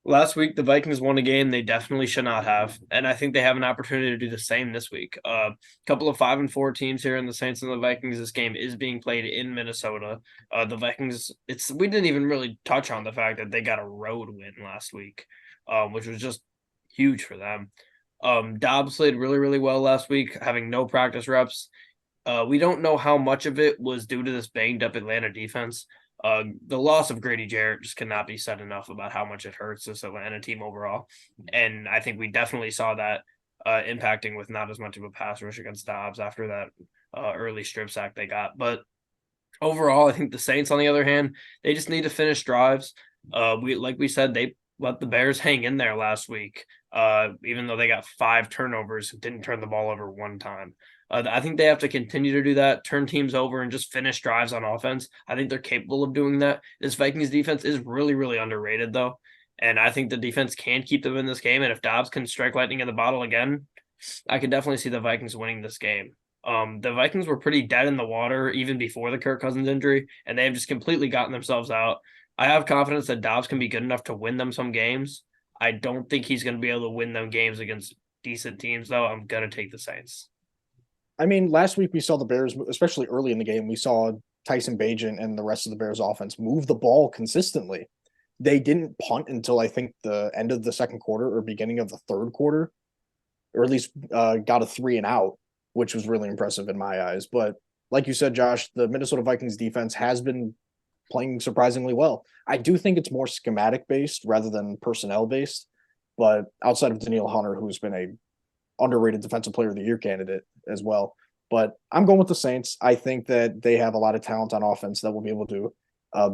Last week the Vikings won a game they definitely should not have, and I think they have an opportunity to do the same this week. A couple of 5-4 teams here in the Saints and the Vikings. This game is being played in Minnesota. The Vikings, we didn't even really touch on the fact that they got a road win last week, which was just huge for them. Dobbs played really, really well last week, having no practice reps. We don't know how much of it was due to this banged up Atlanta defense. The loss of Grady Jarrett just cannot be said enough about how much it hurts this Atlanta team overall. And I think we definitely saw that impacting with not as much of a pass rush against Dobbs after that early strip sack they got. But overall, I think the Saints, on the other hand, they just need to finish drives. Like we said, they let the Bears hang in there last week, even though they got 5 turnovers and didn't turn the ball over one time. I think they have to continue to do that, turn teams over, and just finish drives on offense. I think they're capable of doing that. This Vikings defense is really, really underrated, though. And I think the defense can keep them in this game. And if Dobbs can strike lightning in the bottle again, I could definitely see the Vikings winning this game. The Vikings were pretty dead in the water even before the Kirk Cousins injury, and they have just completely gotten themselves out. I have confidence that Dobbs can be good enough to win them some games. I don't think he's going to be able to win them games against decent teams, though. I'm going to take the Saints. I mean, last week we saw the Bears, especially early in the game, we saw Tyson Bagent and the rest of the Bears offense move the ball consistently. They didn't punt until I think the end of the second quarter or beginning of the third quarter, or at least got a 3-and-out, which was really impressive in my eyes. But like you said, Josh, the Minnesota Vikings defense has been playing surprisingly well. I do think it's more schematic based rather than personnel based. But outside of Danielle Hunter, who's been a underrated defensive player of the year candidate as well. But I'm going with the Saints. I think that they have a lot of talent on offense that will be able to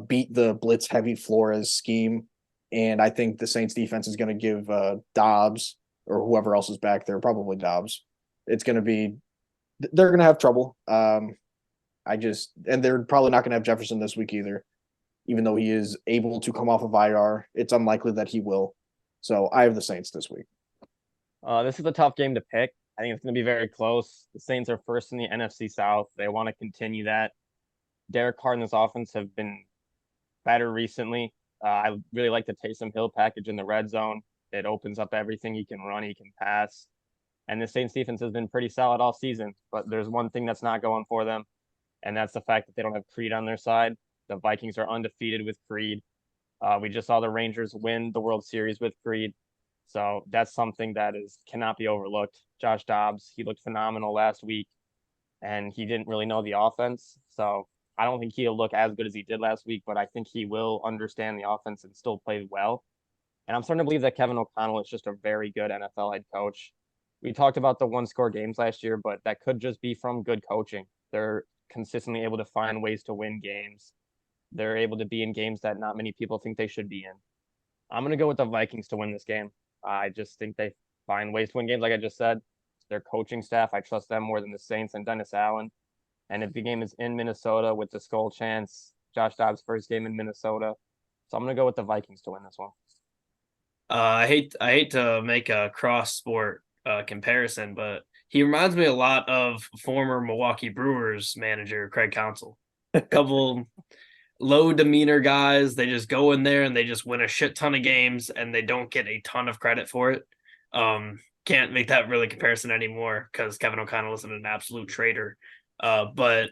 beat the blitz heavy Flores scheme. And I think the Saints defense is going to give Dobbs or whoever else is back there, probably Dobbs. It's going to be, they're going to have trouble. And they're probably not going to have Jefferson this week either, even though he is able to come off of IR. It's unlikely that he will. So I have the Saints this week. This is a tough game to pick. I think it's going to be very close. The Saints are first in the NFC South. They want to continue that. Derek Carr and this offense have been better recently. I really like the Taysom Hill package in the red zone. It opens up everything. He can run, he can pass. And the Saints defense has been pretty solid all season. But there's one thing that's not going for them, and that's the fact that they don't have Creed on their side. The Vikings are undefeated with Creed. We just saw the Rangers win the World Series with Creed. So that's something that cannot be overlooked. Josh Dobbs, he looked phenomenal last week, and he didn't really know the offense. So I don't think he'll look as good as he did last week, but I think he will understand the offense and still play well. And I'm starting to believe that Kevin O'Connell is just a very good NFL head coach. We talked about the one-score games last year, but that could just be from good coaching. They're consistently able to find ways to win games. They're able to be in games that not many people think they should be in. I'm going to go with the Vikings to win this game. I just think they find ways to win games, like I just said. Their coaching staff, I trust them more than the Saints and Dennis Allen. And if the game is in Minnesota with the skull chance, Josh Dobbs' first game in Minnesota. So I'm going to go with the Vikings to win this one. I hate to make a cross sport comparison, but he reminds me a lot of former Milwaukee Brewers manager Craig Counsell. A couple low demeanor guys. They just go in there and they just win a shit ton of games and they don't get a ton of credit for it. Can't make that really comparison anymore because Kevin O'Connell isn't an absolute traitor. But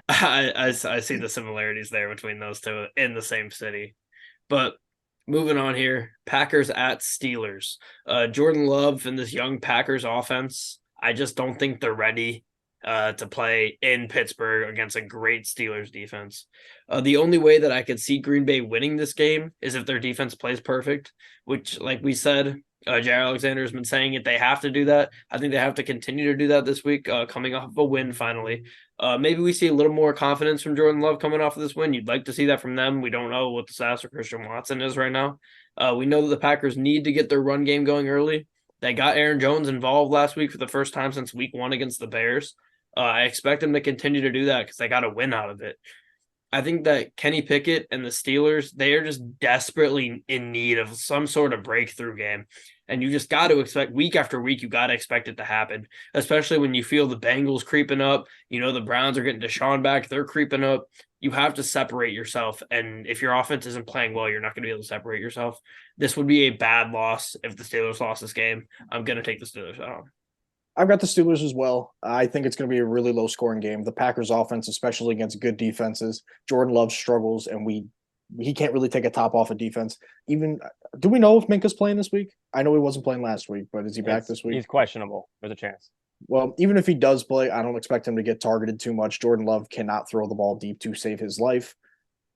I see the similarities there between those two in the same city. But moving on here, Packers at Steelers. Jordan Love and this young Packers offense, I just don't think they're ready to play in Pittsburgh against a great Steelers defense. The only way that I could see Green Bay winning this game is if their defense plays perfect, which, like we said, Jared Alexander has been saying it. They have to do that. I think they have to continue to do that this week, coming off of a win finally. Maybe we see a little more confidence from Jordan Love coming off of this win. You'd like to see that from them. We don't know what the status for Christian Watson is right now. We know that the Packers need to get their run game going early. They got Aaron Jones involved last week for the first time since week 1 against the Bears. I expect them to continue to do that because they got a win out of it. I think that Kenny Pickett and the Steelers, they are just desperately in need of some sort of breakthrough game. And you just got to expect week after week, you got to expect it to happen, especially when you feel the Bengals creeping up. You know, the Browns are getting Deshaun back. They're creeping up. You have to separate yourself. And if your offense isn't playing well, you're not going to be able to separate yourself. This would be a bad loss if the Steelers lost this game. I'm going to take the Steelers out. I've got the Steelers as well. I think it's going to be a really low scoring game. The Packers offense, especially against good defenses, Jordan Love struggles, and he can't really take a top off of defense. Even, do we know if Minka's playing this week? I know he wasn't playing last week, but is he back this week? He's questionable. There's a chance. Well, even if he does play, I don't expect him to get targeted too much. Jordan Love cannot throw the ball deep to save his life.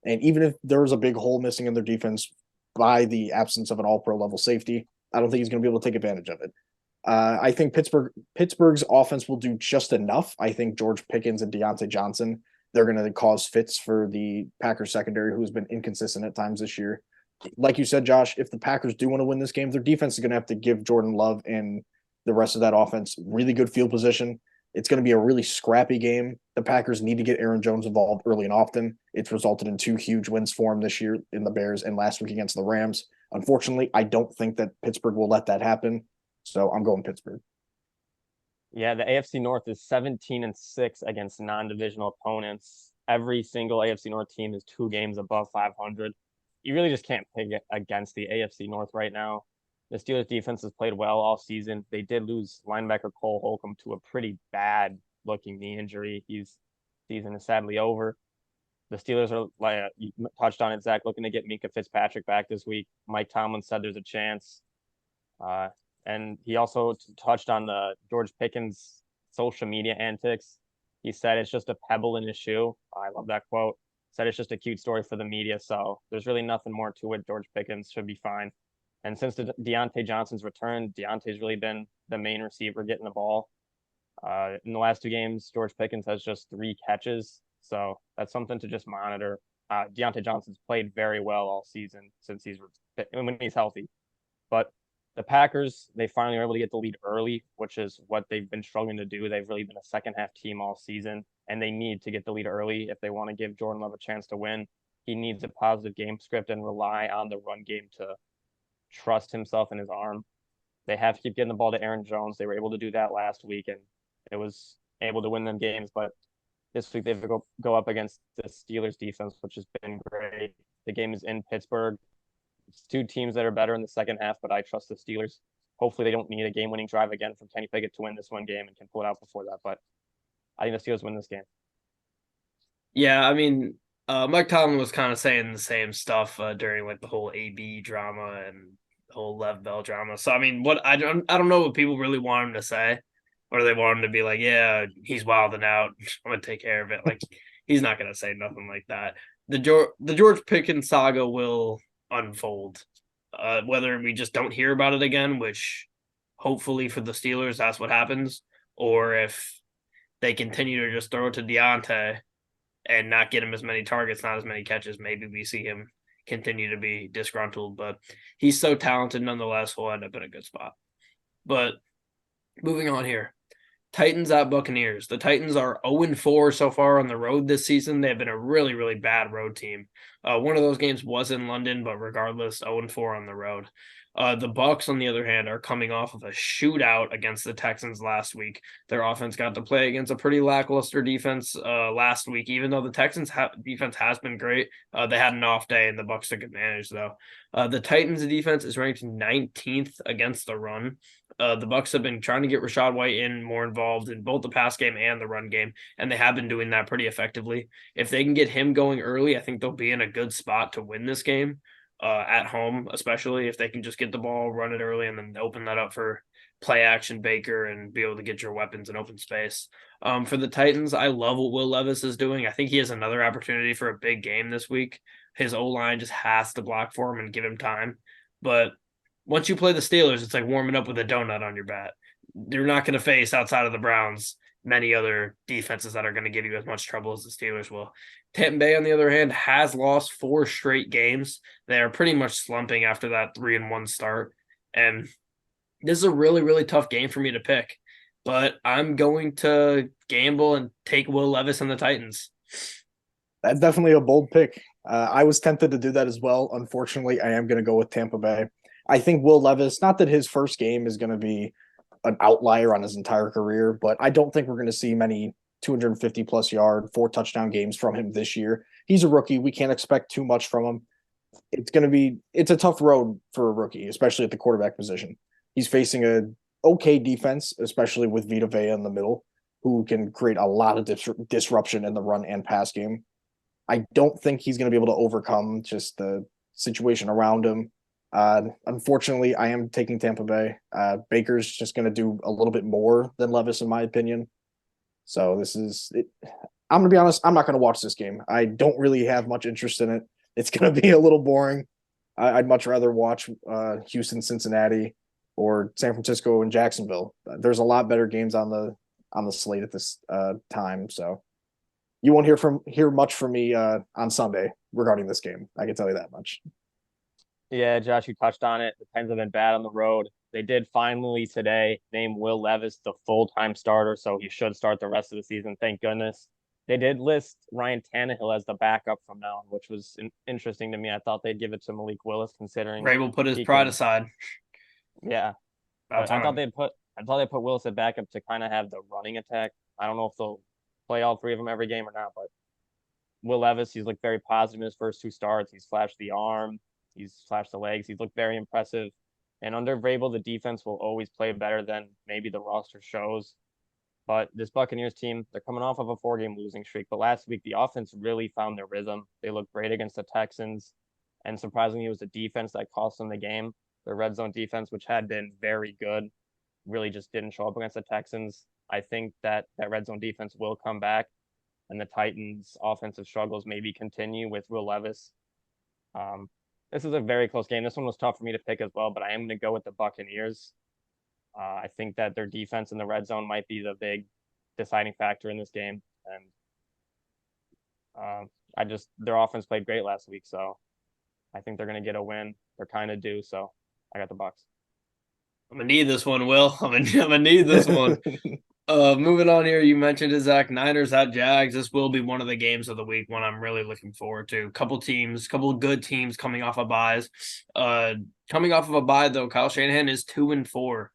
And even if there was a big hole missing in their defense by the absence of an all-pro level safety, I don't think he's going to be able to take advantage of it. I think Pittsburgh's offense will do just enough. I think George Pickens and Deontay Johnson, they're going to cause fits for the Packers secondary, who's been inconsistent at times this year. Like you said, Josh, if the Packers do want to win this game, their defense is going to have to give Jordan Love and the rest of that offense really good field position. It's going to be a really scrappy game. The Packers need to get Aaron Jones involved early and often. It's resulted in 2 huge wins for him this year in the Bears and last week against the Rams. Unfortunately, I don't think that Pittsburgh will let that happen. So I'm going Pittsburgh. Yeah, the AFC North is 17-6 against non-divisional opponents. Every single AFC North team is 2 games above 500. You really just can't pick against the AFC North right now. The Steelers defense has played well all season. They did lose linebacker Cole Holcomb to a pretty bad looking knee injury. His season is sadly over. The Steelers are, like you touched on it, Zach, looking to get Minka Fitzpatrick back this week. Mike Tomlin said there's a chance. Uh, and he also touched on the George Pickens social media antics. He said it's just a pebble in his shoe. I love that quote. Said it's just a cute story for the media. So there's really nothing more to it. George Pickens should be fine. And since Deontay Johnson's return, Deontay's really been the main receiver getting the ball. In the last 2 games, George Pickens has just 3 catches. So that's something to just monitor. Deontay Johnson's played very well all season since when he's healthy. But the Packers, they finally were able to get the lead early, which is what they've been struggling to do. They've really been a second half team all season, and they need to get the lead early if they want to give Jordan Love a chance to win. He needs a positive game script and rely on the run game to trust himself in his arm. They have to keep getting the ball to Aaron Jones. They were able to do that last week, and it was able to win them games. But this week they have to go up against the Steelers defense, which has been great. The game is in Pittsburgh. It's 2 teams that are better in the second half, but I trust the Steelers. Hopefully they don't need a game-winning drive again from Kenny Pickett to win this one game and can pull it out before that. But I think the Steelers win this game. Yeah, I mean, Mike Tomlin was kind of saying the same stuff during like the whole AB drama and the whole Lev Bell drama. So I mean, what I don't know what people really want him to say, or they want him to be like, yeah, he's wilding out. I'm gonna take care of it. Like he's not gonna say nothing like that. The George Pickens saga will unfold. Whether we just don't hear about it again, which hopefully for the Steelers that's what happens, or if they continue to just throw it to Deontay and not get him as many targets, not as many catches, maybe we see him continue to be disgruntled. But he's so talented nonetheless, he'll end up in a good spot. But moving on here. Titans at Buccaneers. The Titans are 0-4 so far on the road this season. They've been a really, really bad road team. One of those games was in London, but regardless, 0-4 on the road. The Bucs, on the other hand, are coming off of a shootout against the Texans last week. Their offense got to play against a pretty lackluster defense last week, even though the Texans' defense has been great. They had an off day, and the Bucs took advantage, though. The Titans' defense is ranked 19th against the run. The Bucs have been trying to get Rachaad White in more involved in both the pass game and the run game, and they have been doing that pretty effectively. If they can get him going early, I think they'll be in a good spot to win this game at home, especially if they can just get the ball, run it early, and then open that up for play action Baker and be able to get your weapons in open space. For the Titans, I love what Will Levis is doing. I think he has another opportunity for a big game this week. His O-line just has to block for him and give him time. But once you play the Steelers, it's like warming up with a donut on your bat. You're not going to face, outside of the Browns, many other defenses that are going to give you as much trouble as the Steelers will. Tampa Bay, on the other hand, has lost 4 straight games. They are pretty much slumping after that 3-1 start. And this is a really, really tough game for me to pick. But I'm going to gamble and take Will Levis and the Titans. That's definitely a bold pick. I was tempted to do that as well. Unfortunately, I am going to go with Tampa Bay. I think Will Levis, not that his first game is going to be an outlier on his entire career, but I don't think we're going to see many 250 plus yard, 4 touchdown games from him this year. He's a rookie. We can't expect too much from him. It's a tough road for a rookie, especially at the quarterback position. He's facing a okay defense, especially with Vita Vea in the middle, who can create a lot of disruption in the run and pass game. I don't think he's going to be able to overcome just the situation around him. Unfortunately, I am taking Tampa Bay. Baker's just going to do a little bit more than Levis, in my opinion. So this is it. I'm going to be honest. I'm not going to watch this game. I don't really have much interest in it. It's going to be a little boring. I'd much rather watch Houston, Cincinnati, or San Francisco and Jacksonville. There's a lot better games on the slate at this time. So you won't hear much from me on Sunday regarding this game. I can tell you that much. Yeah, Josh, you touched on it. The Pens have been bad on the road. They did finally today name Will Levis the full-time starter, so he should start the rest of the season. Thank goodness. They did list Ryan Tannehill as the backup from now on, which was interesting to me. I thought they'd give it to Malik Willis, considering Vrabel put his pride aside. Yeah, but I thought they put Willis at backup to kind of have the running attack. I don't know if they'll play all 3 of them every game or not, but Will Levis, he's looked very positive in his first 2 starts. He's flashed the arm. He's flashed the legs. He's looked very impressive. And under Vrabel, the defense will always play better than maybe the roster shows. But this Buccaneers team, they're coming off of a 4-game losing streak. But last week, the offense really found their rhythm. They looked great against the Texans. And surprisingly, it was the defense that cost them the game. The red zone defense, which had been very good, really just didn't show up against the Texans. I think that red zone defense will come back, and the Titans' offensive struggles maybe continue with Will Levis. This is a very close game. This one was tough for me to pick as well, but I am going to go with the Buccaneers. I think that their defense in the red zone might be the big deciding factor in this game, and their offense played great last week, so I think they're going to get a win. They're kind of due, so I got the Bucs. I'm gonna need this one, Will. I'm gonna need this one. Moving on here, you mentioned it, Zach. Niners at Jags. This will be one of the games of the week, one I'm really looking forward to. Couple of good teams coming off of buys. Coming off of a bye, though, Kyle Shanahan is 2-4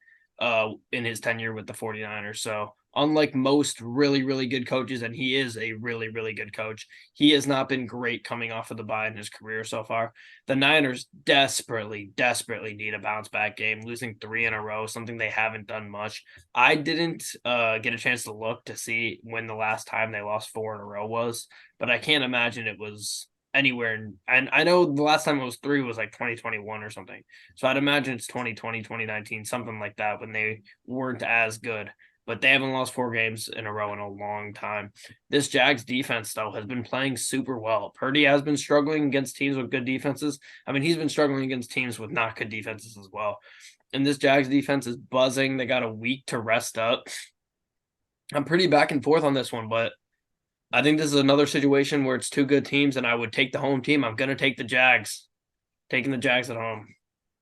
in his tenure with the 49ers. So unlike most really, really good coaches, and he is a really, really good coach, he has not been great coming off of the bye in his career so far. The Niners desperately, desperately need a bounce back game, losing 3 in a row, something they haven't done much. I didn't get a chance to look to see when the last time they lost 4 in a row was, but I can't imagine it was anywhere. And I know the last time it was 3 was like 2021 or something. So I'd imagine it's 2020, 2019, something like that, when they weren't as good. But they haven't lost 4 games in a row in a long time. This Jags defense, though, has been playing super well. Purdy has been struggling against teams with good defenses. I mean, he's been struggling against teams with not good defenses as well. And this Jags defense is buzzing. They got a week to rest up. I'm pretty back and forth on this one, but I think this is another situation where it's 2 good teams, and I would take the home team. I'm going to take the Jags. Taking the Jags at home.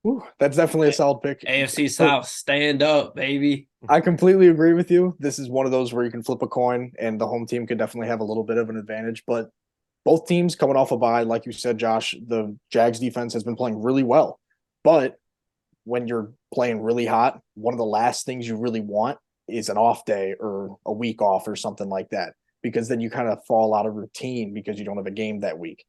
Ooh, that's definitely a solid pick. AFC South, stand up, baby. I completely agree with you. This is one of those where you can flip a coin, and the home team could definitely have a little bit of an advantage. But both teams coming off a bye, like you said, Josh, the Jags defense has been playing really well. But when you're playing really hot, one of the last things you really want is an off day or a week off or something like that, because then you kind of fall out of routine because you don't have a game that week.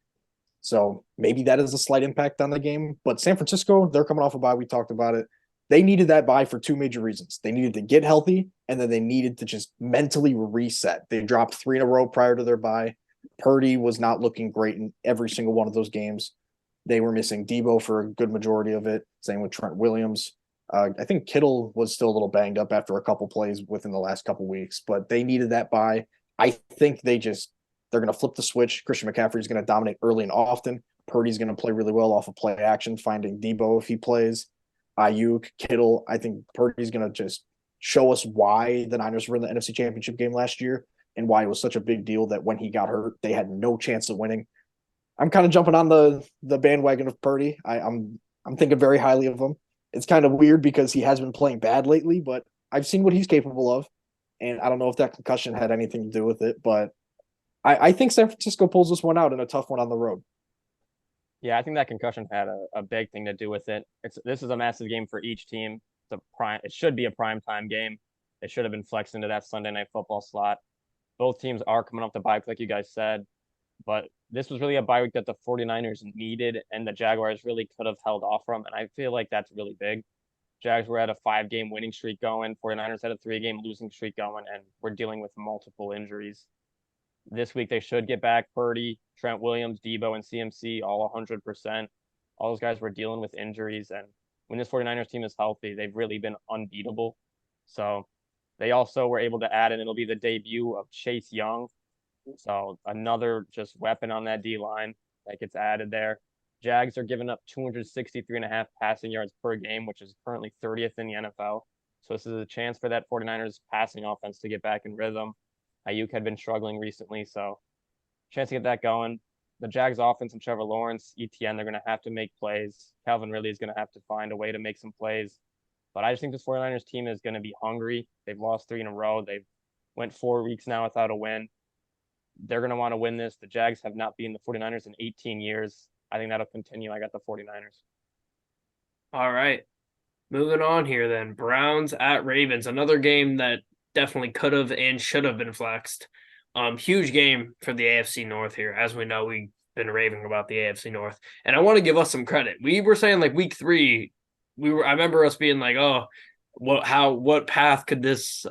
So maybe that is a slight impact on the game. But San Francisco, they're coming off a bye. We talked about it. They needed that bye for 2 major reasons. They needed to get healthy, and then they needed to just mentally reset. They dropped 3 in a row prior to their bye. Purdy was not looking great in every single one of those games. They were missing Debo for a good majority of it. Same with Trent Williams. I think Kittle was still a little banged up after a couple plays within the last couple weeks, but they needed that bye. I think they're going to flip the switch. Christian McCaffrey is going to dominate early and often. Purdy's going to play really well off of play action, finding Debo if he plays. Ayuk, Kittle. I think Purdy's going to just show us why the Niners were in the NFC Championship game last year and why it was such a big deal that when he got hurt, they had no chance of winning. I'm kind of jumping on the bandwagon of Purdy. I'm thinking very highly of him. It's kind of weird because he has been playing bad lately, but I've seen what he's capable of. And I don't know if that concussion had anything to do with it, but I think San Francisco pulls this one out in a tough one on the road. Yeah, I think that concussion had a big thing to do with it. This is a massive game for each team. It should be a prime time game. It should have been flexed into that Sunday Night Football slot. Both teams are coming off the bye, like you guys said, but this was really a bye week that the 49ers needed, and the Jaguars really could have held off from, and I feel like that's really big. Jags were at a 5-game winning streak going. 49ers had a 3-game losing streak going, and we're dealing with multiple injuries. This week, they should get back Purdy, Trent Williams, Debo, and CMC all 100%. All those guys were dealing with injuries. And when this 49ers team is healthy, they've really been unbeatable. So they also were able to add, and it'll be the debut of Chase Young. So another just weapon on that D-line that gets added there. Jags are giving up 263.5 passing yards per game, which is currently 30th in the NFL. So this is a chance for that 49ers passing offense to get back in rhythm. Ayuk had been struggling recently, so chance to get that going. The Jags offense and Trevor Lawrence, ETN, they're going to have to make plays. Calvin Ridley is going to have to find a way to make some plays. But I just think this 49ers team is going to be hungry. They've lost 3 in a row. They've went 4 weeks now without a win. They're going to want to win this. The Jags have not beaten the 49ers in 18 years. I think that'll continue. I got the 49ers. All right. Moving on here then. Browns at Ravens. Another game that definitely could have and should have been flexed. Huge game for the AFC North here. As we know, we've been raving about the AFC North. And I want to give us some credit. We were saying like week 3, I remember us being like, oh, what path could this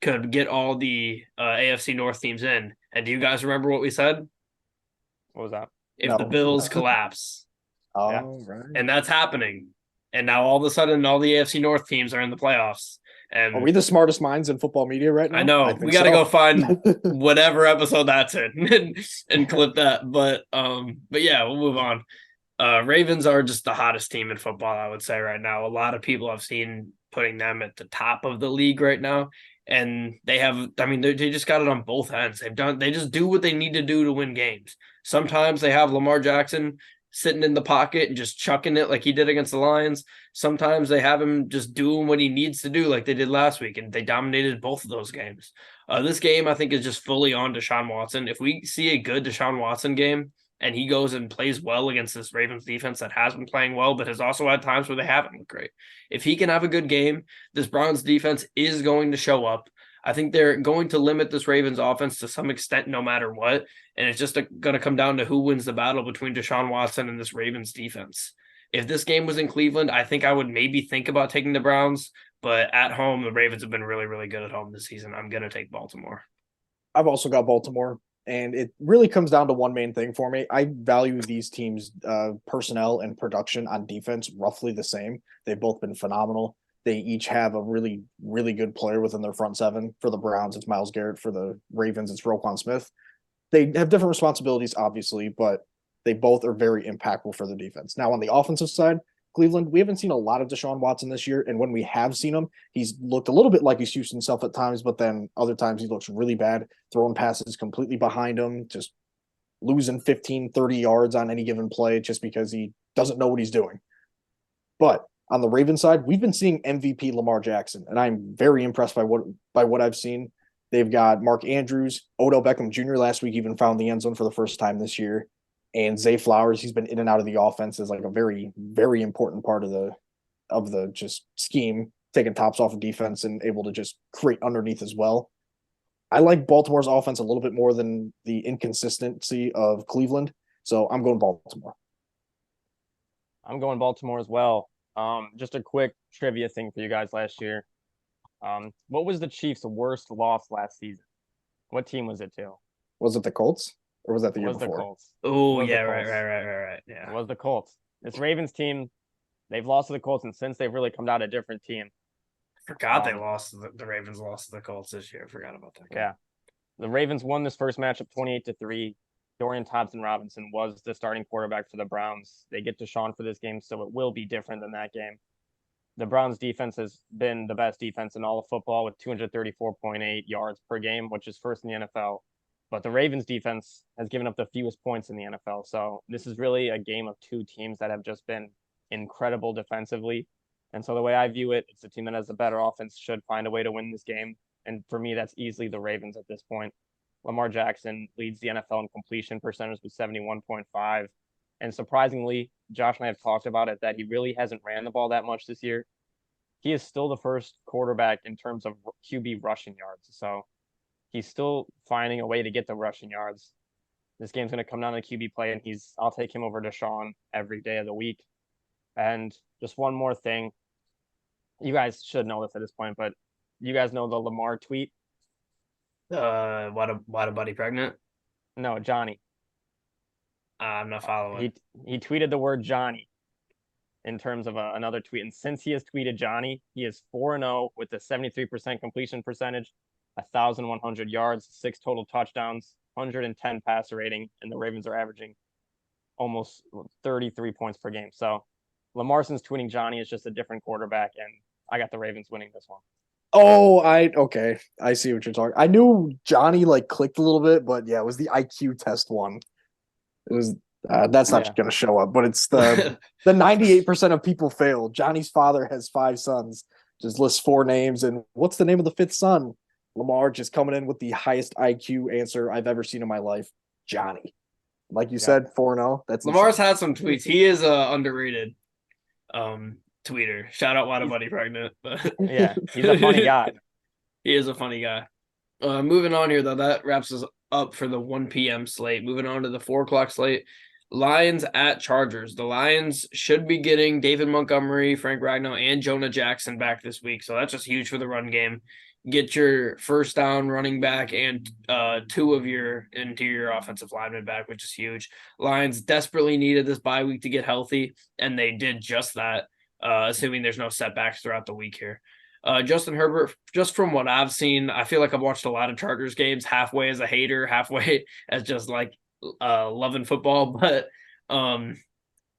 could get all the AFC North teams in. And do you guys remember what we said? What was that? If the No. Bills collapse. Yeah. Oh, right. And that's happening. And now all of a sudden, all the AFC North teams are in the playoffs. Are And we the smartest minds in football media right now? I know think we got to so. go find whatever episode that's in and clip that. But yeah, we'll move on. Ravens are just the hottest team in football, I would say right now. A lot of people I've seen putting them at the top of the league right now. And they have, I mean, they just got it on both ends. They just do what they need to do to win games. Sometimes they have Lamar Jackson sitting in the pocket and just chucking it like he did against the Lions. Sometimes they have him just doing what he needs to do like they did last week, and they dominated both of those games. This game, I think, is just fully on Deshaun Watson. If we see a good Deshaun Watson game and he goes and plays well against this Ravens defense that has been playing well, but has also had times where they haven't looked great. If he can have a good game, this Browns defense is going to show up. I think they're going to limit this Ravens offense to some extent no matter what. And it's just going to come down to who wins the battle between Deshaun Watson and this Ravens defense. If this game was in Cleveland, I think I would maybe think about taking the Browns. But at home, the Ravens have been really, really good at home this season. I'm going to take Baltimore. I've also got Baltimore, and it really comes down to one main thing for me. I value these teams' personnel and production on defense roughly the same. They've both been phenomenal. They each have a really, really good player within their front seven. For the Browns, it's Myles Garrett. For the Ravens, it's Roquan Smith. They have different responsibilities, obviously, but they both are very impactful for the defense. Now, on the offensive side, Cleveland, we haven't seen a lot of Deshaun Watson this year, and when we have seen him, he's looked a little bit like he's used himself at times, but then other times he looks really bad, throwing passes completely behind him, just losing 15, 30 yards on any given play just because he doesn't know what he's doing. But on the Ravens side, we've been seeing MVP Lamar Jackson, and I'm very impressed by what I've seen. They've got Mark Andrews, Odell Beckham Jr. last week even found the end zone for the first time this year. And Zay Flowers, he's been in and out of the offense as like a very, very important part of the just scheme, taking tops off of defense and able to just create underneath as well. I like Baltimore's offense a little bit more than the inconsistency of Cleveland. So I'm going Baltimore. I'm going Baltimore as well. Just a quick trivia thing for you guys last year. What was the Chiefs' worst loss last season? What team was it to? Was it the Colts? Or was that the It year was the before? Colts. Oh, It was the yeah, Colts. right. It Yeah. was the Colts. This Ravens team, they've lost to the Colts, and since they've really come out a different team. Forgot they lost. The Ravens lost to the Colts this year. Forgot about that. Yeah. The Ravens won this first matchup 28-3. Dorian Thompson-Robinson was the starting quarterback for the Browns. They get Deshaun for this game, so it will be different than that game. The Browns defense has been the best defense in all of football with 234.8 yards per game, which is first in the NFL. But the Ravens defense has given up the fewest points in the NFL. So this is really a game of two teams that have just been incredible defensively. And so the way I view it, it's a team that has a better offense, should find a way to win this game. And for me, that's easily the Ravens at this point. Lamar Jackson leads the NFL in completion percentage with 71.5. And surprisingly, Josh and I have talked about it, that he really hasn't ran the ball that much this year. He is still the first quarterback in terms of QB rushing yards. So he's still finding a way to get the rushing yards. This game's going to come down to QB play, and I'll take him over Deshaun every day of the week. And just one more thing. You guys should know this at this point, but you guys know the Lamar tweet? What a buddy pregnant? No, Johnny. I'm not following. He tweeted the word Johnny in terms of another tweet. And since he has tweeted Johnny, he is 4-0 with a 73% completion percentage, 1,100 yards, 6 total touchdowns, 110 passer rating, and the Ravens are averaging almost 33 points per game. So Lamarson's tweeting Johnny is just a different quarterback, and I got the Ravens winning this one. Oh, okay. I see what you're talking. I knew Johnny like clicked a little bit, but yeah, it was the IQ test one. It was that's not going to show up, but it's the 98% of people fail. Johnny's father has 5 sons. Just lists 4 names, and what's the name of the 5th son? Lamar just coming in with the highest IQ answer I've ever seen in my life. Johnny, like you said, 4-0. That's Lamar's insane. had some tweets. He is underrated tweeter. Shout out Wada Buddy Pregnant. Yeah, he's a funny guy. He is a funny guy. Moving on here, though, that wraps us up for the 1 p.m. slate. Moving on to the 4 o'clock slate. Lions at Chargers. The Lions should be getting David Montgomery, Frank Ragnow, and Jonah Jackson back this week. So that's just huge for the run game. get your first down running back and two of your interior offensive linemen back, which is huge. Lions desperately needed this bye week to get healthy, and they did just that, assuming there's no setbacks throughout the week here. Justin Herbert, just from what I've seen, I feel like I've watched a lot of Chargers games, halfway as a hater, halfway as just like loving football, but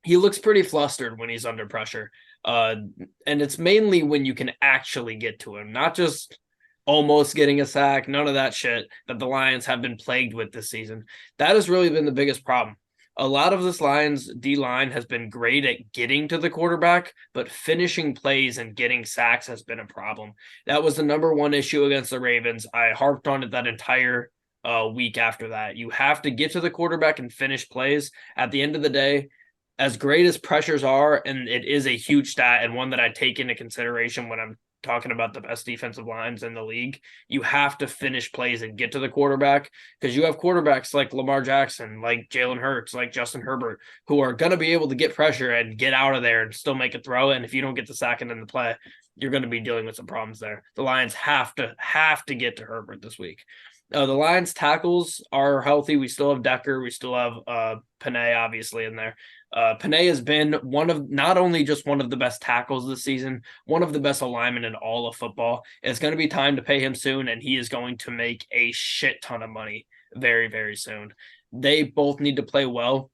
he looks pretty flustered when he's under pressure. And it's mainly when you can actually get to him, not just almost getting a sack, none of that shit that the Lions have been plagued with this season. That has really been the biggest problem. A lot of this Lions D-line has been great at getting to the quarterback, but finishing plays and getting sacks has been a problem. That was the number one issue against the Ravens. I harped on it that entire week after that. You have to get to the quarterback and finish plays. At the end of the day, as great as pressures are, and it is a huge stat and one that I take into consideration when I'm talking about the best defensive lines in the league, you have to finish plays and get to the quarterback, because you have quarterbacks like Lamar Jackson, like Jalen Hurts, like Justin Herbert, who are going to be able to get pressure and get out of there and still make a throw. And if you don't get the sack and in the play, you're going to be dealing with some problems there. The Lions have to get to Herbert this week. The Lions tackles are healthy. We still have Decker. We still have Panay, obviously, in there. Panay has been not only just one of the best tackles this season, one of the best alignment in all of football. It's going to be time to pay him soon, and he is going to make a shit ton of money very, very soon. They both need to play well.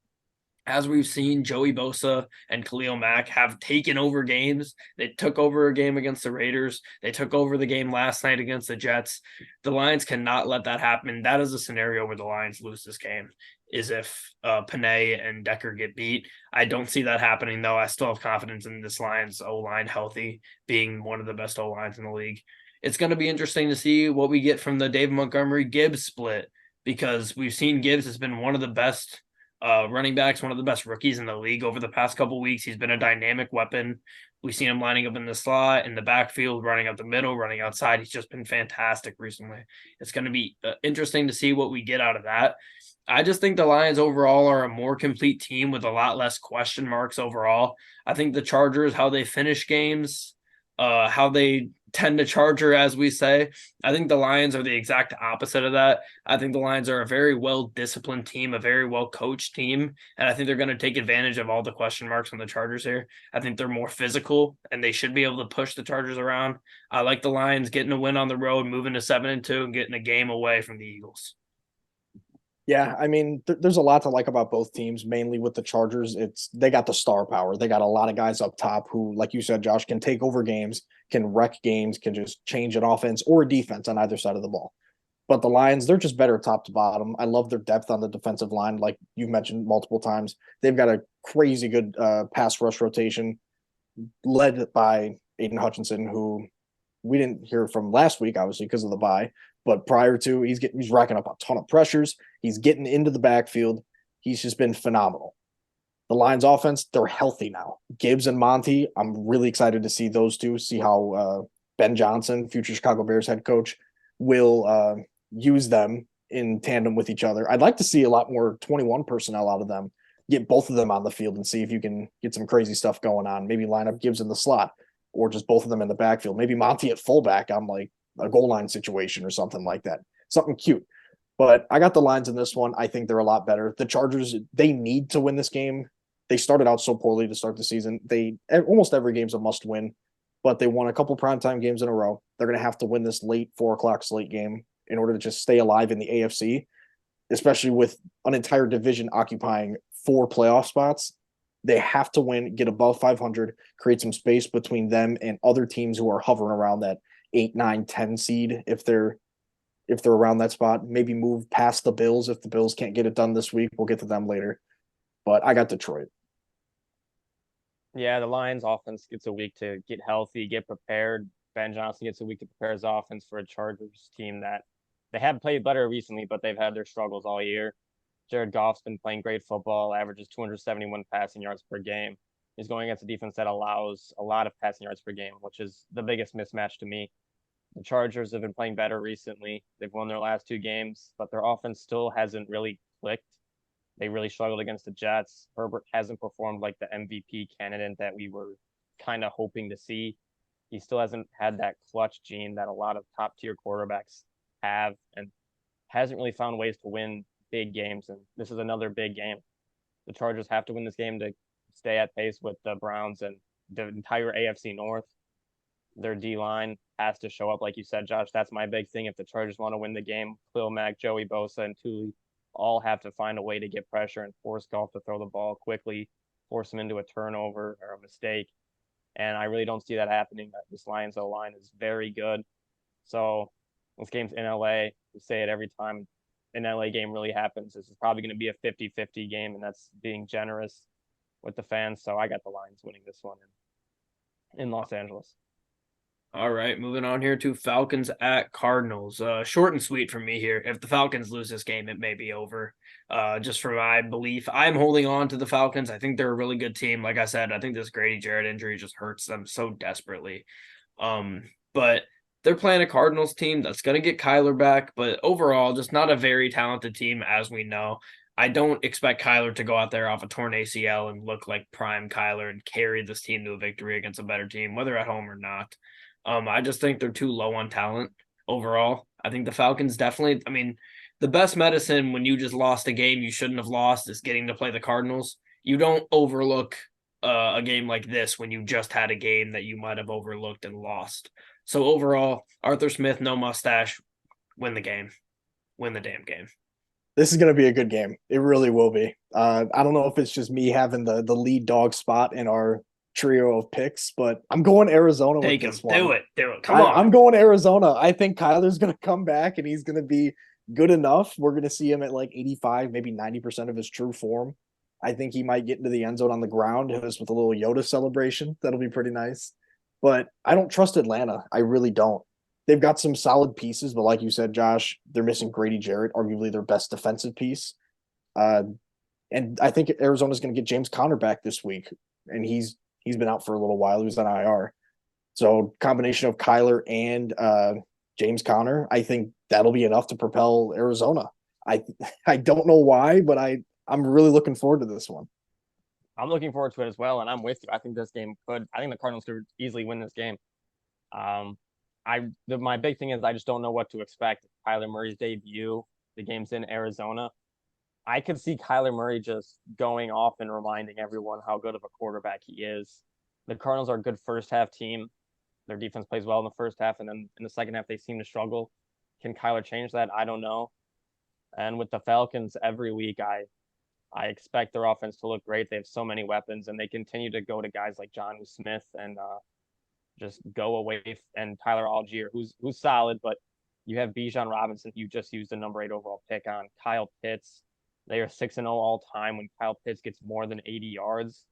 As we've seen, Joey Bosa and Khalil Mack have taken over games. They took over a game against the Raiders. They took over the game last night against the Jets. The Lions cannot let that happen. That is a scenario where the Lions lose this game, is if Panay and Decker get beat. I don't see that happening, though. I still have confidence in this Lions O-line healthy, being one of the best O-lines in the league. It's going to be interesting to see what we get from the David Montgomery-Gibbs split, because we've seen Gibbs has been one of the best running backs, one of the best rookies in the league over the past couple of weeks. He's been a dynamic weapon. We've seen him lining up in the slot, in the backfield, running up the middle, running outside. He's just been fantastic recently. It's going to be interesting to see what we get out of that. I just think the Lions overall are a more complete team with a lot less question marks overall. I think the Chargers, how they finish games, how they tend to charger, as we say. I think the Lions are the exact opposite of that. I think the Lions are a very well-disciplined team, a very well-coached team, and I think they're going to take advantage of all the question marks on the Chargers here. I think they're more physical, and they should be able to push the Chargers around. I like the Lions getting a win on the road, moving to 7-2, and getting a game away from the Eagles. Yeah, I mean, there's a lot to like about both teams. Mainly with the Chargers, they got the star power. They got a lot of guys up top who, like you said, Josh, can take over games, can wreck games, can just change an offense or a defense on either side of the ball. But the Lions, they're just better top to bottom. I love their depth on the defensive line, like you've mentioned multiple times. They've got a crazy good pass rush rotation led by Aiden Hutchinson, who we didn't hear from last week, obviously, because of the bye. But prior to, he's racking up a ton of pressures. He's getting into the backfield. He's just been phenomenal. The Lions offense, they're healthy now. Gibbs and Monty, I'm really excited to see those two, see how Ben Johnson, future Chicago Bears head coach, will use them in tandem with each other. I'd like to see a lot more 21 personnel out of them, get both of them on the field and see if you can get some crazy stuff going on. Maybe line up Gibbs in the slot or just both of them in the backfield. Maybe Monty at fullback on like a goal line situation or something like that. Something cute. But I got the Lions in this one. I think they're a lot better. The Chargers, they need to win this game. They started out so poorly to start the season. Almost every game's a must win, but they won a couple primetime games in a row. They're going to have to win this late 4:00 slate game in order to just stay alive in the AFC, especially with an entire division occupying 4 playoff spots. They have to win, get above 500, create some space between them and other teams who are hovering around that 8, 9, 10 seed if they're around that spot. Maybe move past the Bills if the Bills can't get it done this week. We'll get to them later. But I got Detroit. Yeah, the Lions offense gets a week to get healthy, get prepared. Ben Johnson gets a week to prepare his offense for a Chargers team that they have played better recently, but they've had their struggles all year. Jared Goff's been playing great football, averages 271 passing yards per game. He's going against a defense that allows a lot of passing yards per game, which is the biggest mismatch to me. The Chargers have been playing better recently. They've won their last 2 games, but their offense still hasn't really clicked. They really struggled against the Jets. Herbert hasn't performed like the MVP candidate that we were kind of hoping to see. He still hasn't had that clutch gene that a lot of top tier quarterbacks have, and hasn't really found ways to win big games. And this is another big game. The Chargers have to win this game to stay at pace with the Browns and the entire AFC North. Their D line has to show up, like you said, Josh. That's my big thing. If the Chargers want to win the game, Khalil Mack, Joey Bosa, and Tuli all have to find a way to get pressure and force Goff to throw the ball quickly, force him into a turnover or a mistake. And I really don't see that happening. This Lions O line is very good. So this game's in LA. We say it every time an LA game really happens. This is probably going to be a 50-50 game, and that's being generous with the fans. So I got the Lions winning this one in Los Angeles. All right, moving on here to Falcons at Cardinals. Short and sweet for me here. If the Falcons lose this game, it may be over. Just for my belief, I'm holding on to the Falcons. I think they're a really good team. Like I said, I think this Grady Jarrett injury just hurts them so desperately. But they're playing a Cardinals team that's going to get Kyler back, but overall, just not a very talented team, as we know. I don't expect Kyler to go out there off a torn ACL and look like prime Kyler and carry this team to a victory against a better team, whether at home or not. I just think they're too low on talent overall. I think the Falcons definitely, I mean, the best medicine when you just lost a game you shouldn't have lost is getting to play the Cardinals. You don't overlook a game like this when you just had a game that you might have overlooked and lost. So overall, Arthur Smith, no mustache, win the game. Win the damn game. This is going to be a good game. It really will be. I don't know if it's just me having the lead dog spot in our trio of picks, but I'm going Arizona Take with him. this one. Do it. Come on. I'm going Arizona. I think Kyler's going to come back and he's going to be good enough. We're going to see him at like 85, maybe 90% of his true form. I think he might get into the end zone on the ground, hit us with a little Yoda celebration. That'll be pretty nice. But I don't trust Atlanta. I really don't. They've got some solid pieces, but like you said, Josh, they're missing Grady Jarrett, arguably their best defensive piece. And I think Arizona's going to get James Conner back this week, and he's been out for a little while. He was on IR. So combination of Kyler and James Conner, I think that'll be enough to propel Arizona. I don't know why, but I'm really looking forward to this one. I'm looking forward to it as well, and I'm with you. I think this game I think the Cardinals could easily win this game. My big thing is I just don't know what to expect. Kyler Murray's debut, the game's in Arizona. I could see Kyler Murray just going off and reminding everyone how good of a quarterback he is. The Cardinals are a good first half team. Their defense plays well in the first half, and then in the second half they seem to struggle. Can Kyler change that? I don't know. And with the Falcons, every week I expect their offense to look great. They have so many weapons, and they continue to go to guys like Jonnu Smith and just go away, and Tyler Algier, who's solid, but you have Bijan Robinson, you just used the number 8 overall pick on. Kyle Pitts, they are 6-0 all time. When Kyle Pitts gets more than 80 yards,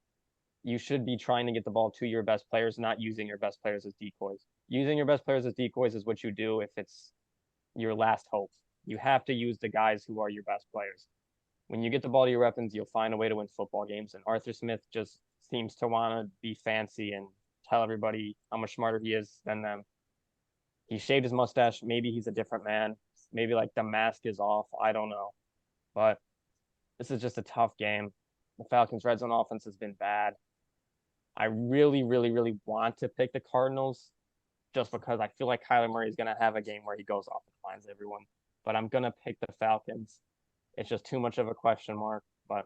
you should be trying to get the ball to your best players, not using your best players as decoys. Using your best players as decoys is what you do if it's your last hope. You have to use the guys who are your best players. When you get the ball to your weapons, you'll find a way to win football games. And Arthur Smith just seems to want to be fancy and tell everybody how much smarter he is than them. He shaved his mustache. Maybe he's a different man. Maybe like the mask is off. I don't know. But this is just a tough game. The Falcons' red zone offense has been bad. I really, really, really want to pick the Cardinals just because I feel like Kyler Murray is going to have a game where he goes off and finds everyone. But I'm going to pick the Falcons. It's just too much of a question mark, but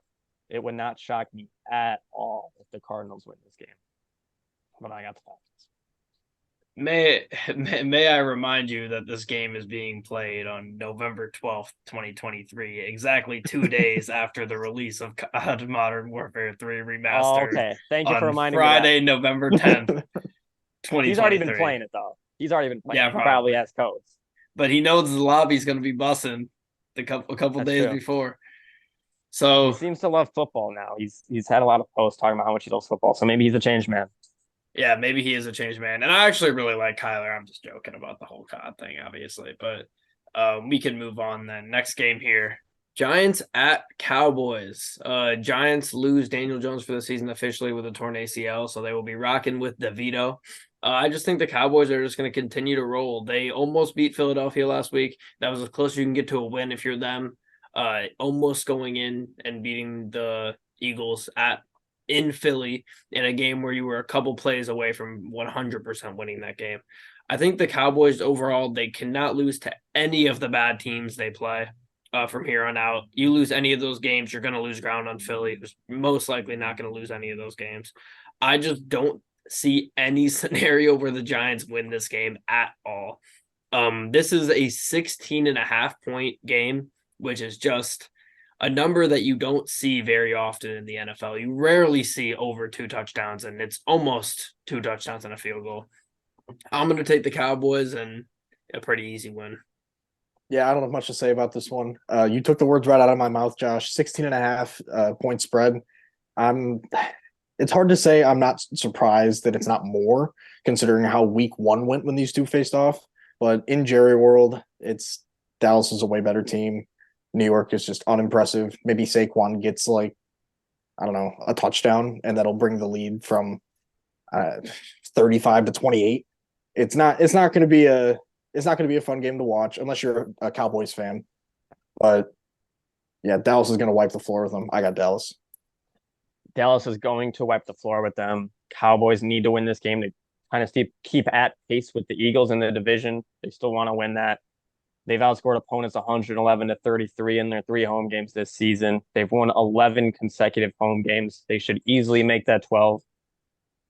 it would not shock me at all if the Cardinals win this game. But I got the Falcons. May I remind you that this game is being played on November 12th, 2023, exactly 2 days after the release of COD Modern Warfare 3 Remastered. Oh, okay. Thank you for reminding Friday, me. November 10th, 2023. He's already been playing it, though. He's already been playing it. He probably has codes. But he knows the lobby's going to be bussing a couple That's days true. before. So he seems to love football now. He's had a lot of posts talking about how much he loves football. So maybe he's a changed man. Yeah, maybe he is a changed man. And I actually really like Kyler. I'm just joking about the whole COD thing, obviously. But we can move on then. Next game here. Giants at Cowboys. Giants lose Daniel Jones for the season officially with a torn ACL, so they will be rocking with DeVito. I just think the Cowboys are just going to continue to roll. They almost beat Philadelphia last week. That was as close as you can get to a win if you're them. Almost going in and beating the Eagles at in Philly in a game where you were a couple plays away from 100% winning that game. I think the Cowboys overall, they cannot lose to any of the bad teams they play from here on out. You lose any of those games, you're going to lose ground on Philly, who's most likely not going to lose any of those games. I just don't see any scenario where the Giants win this game at all. This is a 16.5-point game, which is just a number that you don't see very often in the NFL. You rarely see over 2 touchdowns, and it's almost 2 touchdowns and a field goal. I'm going to take the Cowboys and a pretty easy win. Yeah, I don't have much to say about this one. You took the words right out of my mouth, Josh. 16.5 point spread. It's hard to say I'm not surprised that it's not more, considering how week 1 went when these two faced off. But in Jerry world, it's Dallas is a way better team. New York is just unimpressive. Maybe Saquon gets I don't know, a touchdown, and that'll bring the lead from 35 to 28. It's not going to be a fun game to watch unless you're a Cowboys fan. But yeah, Dallas is going to wipe the floor with them. I got Dallas. Dallas is going to wipe the floor with them. Cowboys need to win this game to kind of keep at pace with the Eagles in the division. They still want to win that. They've outscored opponents 111 to 33 in their 3 home games this season. They've won 11 consecutive home games. They should easily make that 12.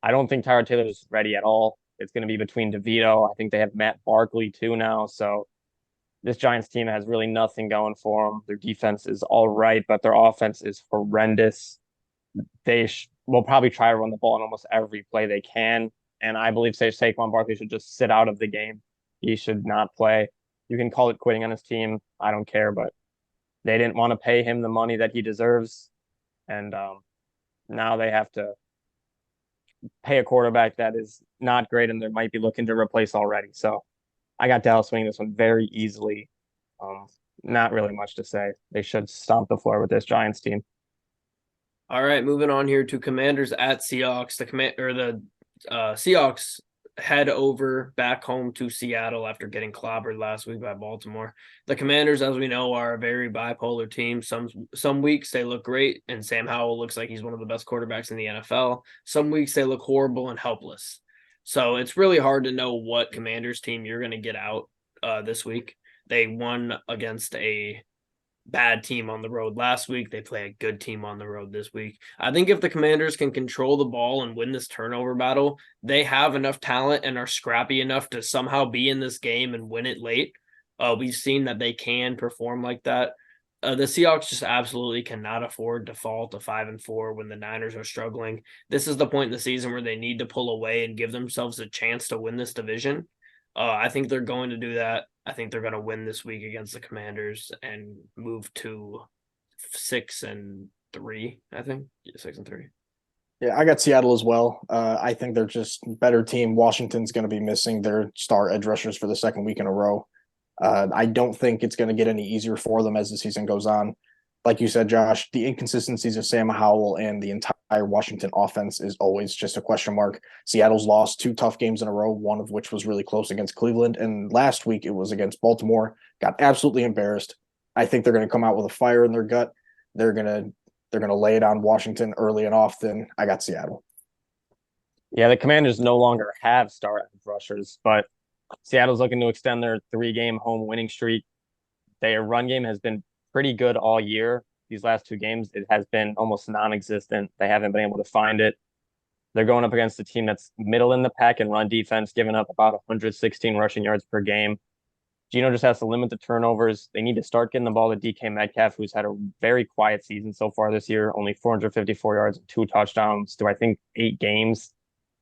I don't think Tyrod Taylor is ready at all. It's going to be between DeVito. I think they have Matt Barkley too now. So this Giants team has really nothing going for them. Their defense is all right, but their offense is horrendous. They will probably try to run the ball in almost every play they can. And I believe Saquon Barkley should just sit out of the game. He should not play. You can call it quitting on his team. I don't care, but they didn't want to pay him the money that he deserves. And now they have to pay a quarterback that is not great and they might be looking to replace already. So I got Dallas winning this one very easily. Not really much to say. They should stomp the floor with this Giants team. All right, moving on here to Commanders at Seahawks. The Seahawks head over back home to Seattle after getting clobbered last week by Baltimore. The Commanders, as we know, are a very bipolar team. Some weeks they look great, and Sam Howell looks like he's one of the best quarterbacks in the NFL. Some weeks they look horrible and helpless. So it's really hard to know what Commanders team you're going to get out this week. They won against a bad team on the road last week. They play a good team on the road this week. I think if the Commanders can control the ball and win this turnover battle, they have enough talent and are scrappy enough to somehow be in this game and win it late. We've seen that they can perform like that. The Seahawks just absolutely cannot afford to fall to 5-4 when the Niners are struggling. This is the point in the season where they need to pull away and give themselves a chance to win this division. I think they're going to do that. I think they're going to win this week against the Commanders and move to 6-3. I think 6-3. Yeah, I got Seattle as well. I think they're just a better team. Washington's going to be missing their star edge rushers for the second week in a row. I don't think it's going to get any easier for them as the season goes on. Like you said, Josh, the inconsistencies of Sam Howell and the entire Washington offense is always just a question mark. Seattle's lost 2 tough games in a row, one of which was really close against Cleveland. And last week it was against Baltimore, got absolutely embarrassed. I think they're going to come out with a fire in their gut. They're going to lay it on Washington early and often. I got Seattle. Yeah, the Commanders no longer have star edge rushers, but Seattle's looking to extend their 3-game home winning streak. Their run game has been pretty good all year. These last 2 games, it has been almost non-existent. They haven't been able to find it. They're going up against a team that's middle in the pack in run defense, giving up about 116 rushing yards per game. Gino just has to limit the turnovers. They need to start getting the ball to DK Metcalf, who's had a very quiet season so far this year, only 454 yards and 2 touchdowns through, I think, 8 games.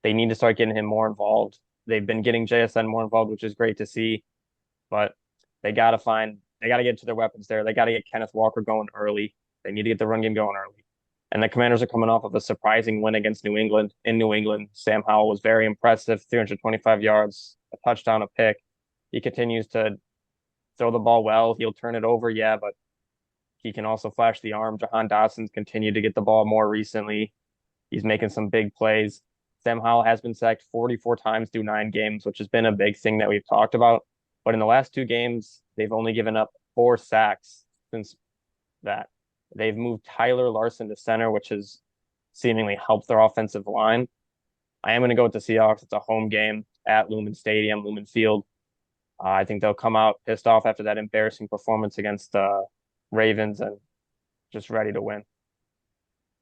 They need to start getting him more involved. They've been getting JSN more involved, which is great to see, but they got to get to their weapons there. They got to get Kenneth Walker going early. They need to get the run game going early. And the Commanders are coming off of a surprising win against New England. In New England, Sam Howell was very impressive, 325 yards, a touchdown, a pick. He continues to throw the ball well. He'll turn it over, yeah, but he can also flash the arm. Jahan Dotson's continued to get the ball more recently. He's making some big plays. Sam Howell has been sacked 44 times through 9 games, which has been a big thing that we've talked about. But in the last 2 games, they've only given up 4 sacks since that. They've moved Tyler Larson to center, which has seemingly help their offensive line. I am going to go with the Seahawks. It's a home game at Lumen Stadium, Lumen Field. I think they'll come out pissed off after that embarrassing performance against the Ravens and just ready to win.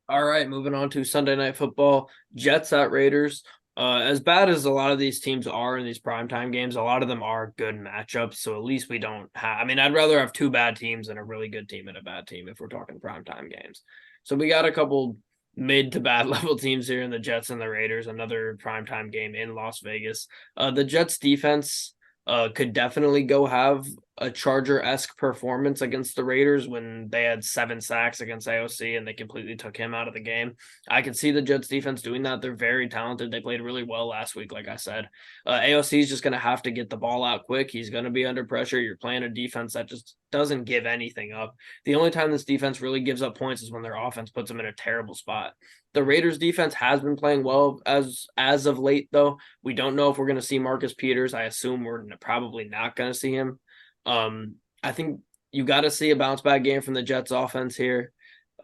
All right, moving on to Sunday Night Football. Jets at Raiders. As bad as a lot of these teams are in these primetime games, a lot of them are good matchups. So at least we don't have. I mean, I'd rather have two bad teams than a really good team and a bad team if we're talking primetime games. So we got a couple mid to bad level teams here in the Jets and the Raiders. Another primetime game in Las Vegas. The Jets defense could definitely go have a Charger-esque performance against the Raiders when they had 7 sacks against AOC and they completely took him out of the game. I could see the Jets defense doing that. They're very talented. They played really well last week, like I said. AOC is just going to have to get the ball out quick. He's going to be under pressure. You're playing a defense that just doesn't give anything up. The only time this defense really gives up points is when their offense puts them in a terrible spot. The Raiders defense has been playing well as of late, though. We don't know if we're going to see Marcus Peters. I assume we're probably not going to see him. I think you got to see a bounce back game from the Jets offense here.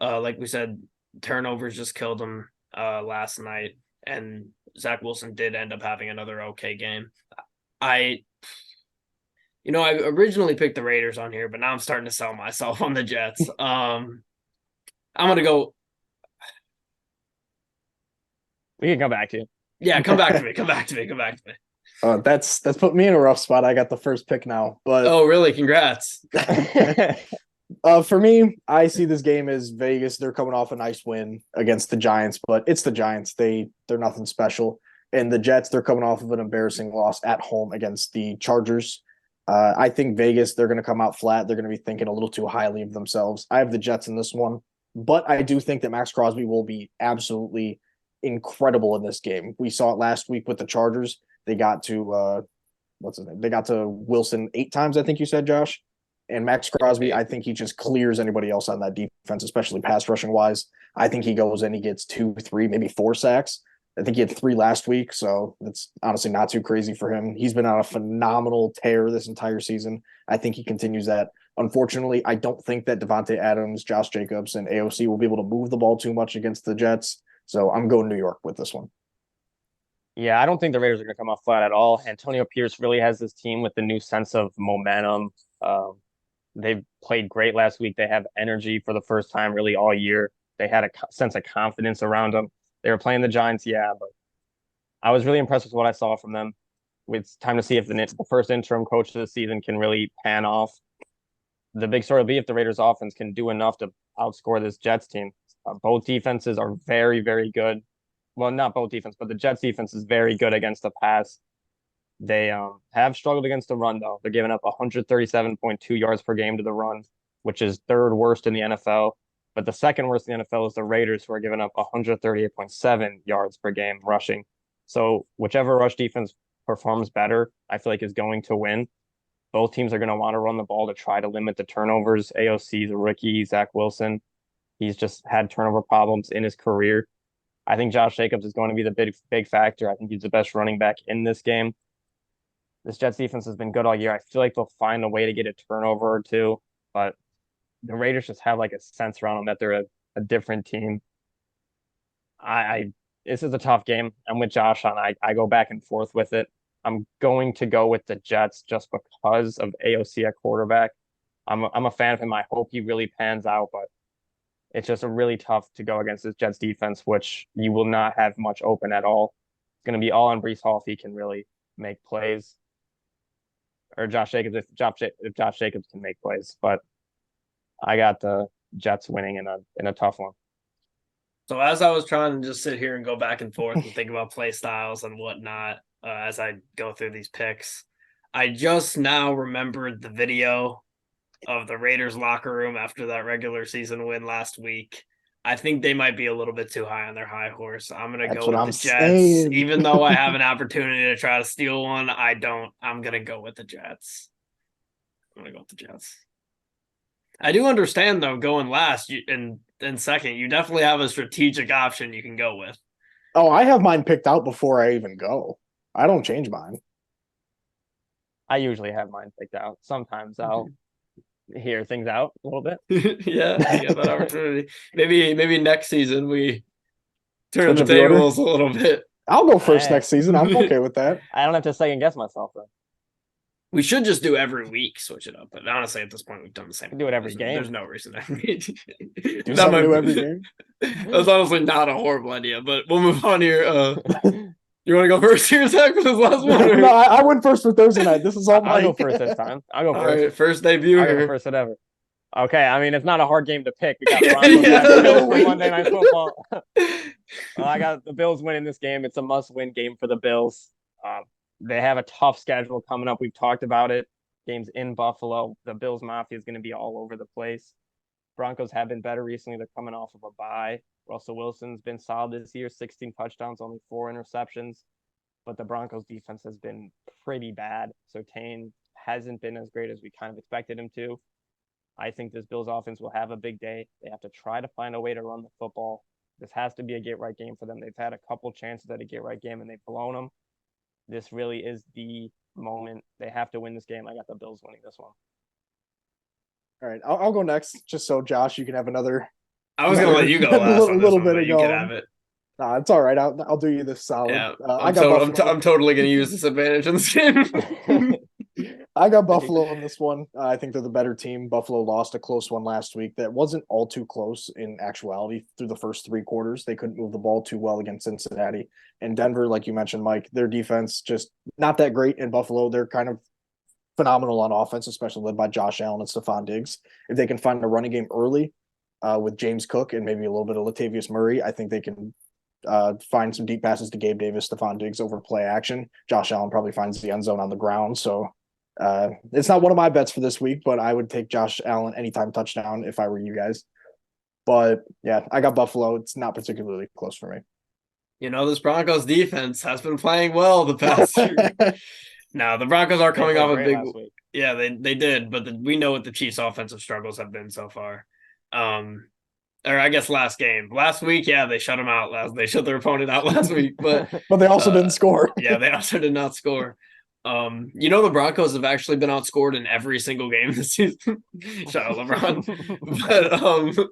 Like we said, turnovers just killed them last night, and Zach Wilson did end up having another okay game. I originally picked the Raiders on here, but now I'm starting to sell myself on the Jets. I'm going to go. We can come back to you. Yeah, come back to me. Come back to me. That's put me in a rough spot. I got the first pick now, but oh, really? Congrats. For me, I see this game as Vegas. They're coming off a nice win against the Giants, but it's the Giants. They're nothing special. And the Jets, they're coming off of an embarrassing loss at home against the Chargers. I think Vegas, they're going to come out flat. They're going to be thinking a little too highly of themselves. I have the Jets in this one, but I do think that Max Crosby will be absolutely incredible in this game. We saw it last week with the Chargers. They got to what's his name? They got to Wilson 8 times, I think you said, Josh. And Max Crosby, I think he just clears anybody else on that defense, especially pass rushing wise. I think he goes in, he gets 2, 3, maybe 4 sacks. I think he had 3 last week, so it's honestly not too crazy for him. He's been on a phenomenal tear this entire season. I think he continues that. Unfortunately, I don't think that Devontae Adams, Josh Jacobs, and AOC will be able to move the ball too much against the Jets. So I'm going New York with this one. Yeah, I don't think the Raiders are going to come off flat at all. Antonio Pierce really has this team with the new sense of momentum. They've played great last week. They have energy for the first time really all year. They had a sense of confidence around them. They were playing the Giants, yeah, but I was really impressed with what I saw from them. It's time to see if the first interim coach of the season can really pan off. The big story will be if the Raiders offense can do enough to outscore this Jets team. Both defenses are very, very good. Well, not both defense, but the Jets defense is very good against the pass. They have struggled against the run, though. They're giving up 137.2 yards per game to the run, which is 3rd worst in the NFL. But the 2nd worst in the NFL is the Raiders, who are giving up 138.7 yards per game rushing. So whichever rush defense performs better, I feel like is going to win. Both teams are going to want to run the ball to try to limit the turnovers. AOC's a rookie, Zach Wilson. He's just had turnover problems in his career. I think Josh Jacobs is going to be the big factor. I think he's the best running back in this game. This Jets defense has been good all year. I feel like they'll find a way to get a turnover or two, but the Raiders just have like a sense around them that they're a different team. This is a tough game. I'm with Josh on. I go back and forth with it. I'm going to go with the Jets just because of AOC at quarterback. I'm a fan of him. I hope he really pans out, but it's just a really tough to go against this Jets defense, which you will not have much open at all. It's going to be all on Breece Hall if he can really make plays, or Josh Jacobs if Josh Jacobs can make plays. But I got the Jets winning in a tough one. So as I was trying to just sit here and go back and forth and think about play styles and whatnot as I go through these picks, I just now remembered the video of the Raiders locker room after that regular season win last week. I think they might be a little bit too high on their high horse. I'm going to go with the Jets. Saying. Even though I have an opportunity to try to steal one, I don't. I'm going to go with the Jets. I do understand, though, going last and second, you definitely have a strategic option you can go with. Oh, I have mine picked out before I even go. I don't change mine. I usually have mine picked out. Sometimes I'll hear things out a little bit. Yeah, you get that opportunity. Maybe next season we Turn the Switch up the order. tables a little bit. I'll go first Hey. next season. I'm okay with that. I don't have to second guess myself though. We should just do every week, switch it up. But honestly, at this point, we've done the same. We do it every game. There's no reason. Do That something might new be- every game. That's honestly not a horrible idea, but we'll move on here. You want to go first here, Zach, for this last one? Or... No, I went first for Thursday night. This is all I'll go Mike. first this time. I'll go All first. right, first debut I'll go here. first at ever. Okay, I mean it's not a hard game to pick. We got Broncos Yeah. and Bills for Monday Night Football. I got the Bills winning this game. It's a must-win game for the Bills. They have a tough schedule coming up. We've talked about it. Games in Buffalo. The Bills Mafia is going to be all over the place. Broncos have been better recently. They're coming off of a bye. Russell Wilson's been solid this year, 16 touchdowns, only 4 interceptions. But the Broncos defense has been pretty bad. So Tane hasn't been as great as we kind of expected him to. I think this Bills offense will have a big day. They have to try to find a way to run the football. This has to be a get-right game for them. They've had a couple chances at a get-right game, and they've blown them. This really is the moment. They have to win this game. I got the Bills winning this one. All right, I'll go next, just so Josh, you can have another. I was gonna let you go last little on this one, bit but of you can going. have it. Nah, it's all right. I'll do you this solid. Yeah, I got Buffalo. I'm totally gonna use this advantage in this game. I got Buffalo in this one. I think they're the better team. Buffalo lost a close one last week that wasn't all too close in actuality through the first 3 quarters. They couldn't move the ball too well against Cincinnati. And Denver, like you mentioned, Mike, their defense just not that great in Buffalo. They're kind of phenomenal on offense, especially led by Josh Allen and Stephon Diggs. If they can find a running game early with James Cook and maybe a little bit of Latavius Murray, I think they can find some deep passes to Gabe Davis, Stephon Diggs over play action. Josh Allen probably finds the end zone on the ground. So it's not one of my bets for this week, but I would take Josh Allen anytime touchdown if I were you guys. But yeah, I got Buffalo. It's not particularly close for me. You know, this Broncos defense has been playing well the past year. Now the Broncos are coming off a big. Yeah, they did, but we know what the Chiefs' offensive struggles have been so far. Or I guess last week, yeah, they shut them out. They shut their opponent out last week, but they also didn't score. Yeah, they also did not score. You know, the Broncos have actually been outscored in every single game this season. Shout out LeBron. But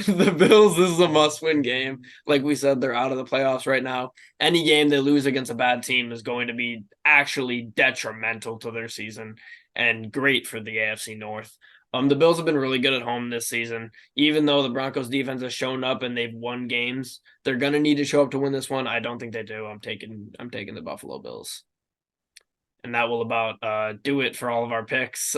the Bills, this is a must-win game. Like we said, they're out of the playoffs right now. Any game they lose against a bad team is going to be actually detrimental to their season and great for the AFC North. The Bills have been really good at home this season. Even though the Broncos defense has shown up and they've won games, they're going to need to show up to win this one. I don't think they do. I'm taking the Buffalo Bills. And that will about do it for all of our picks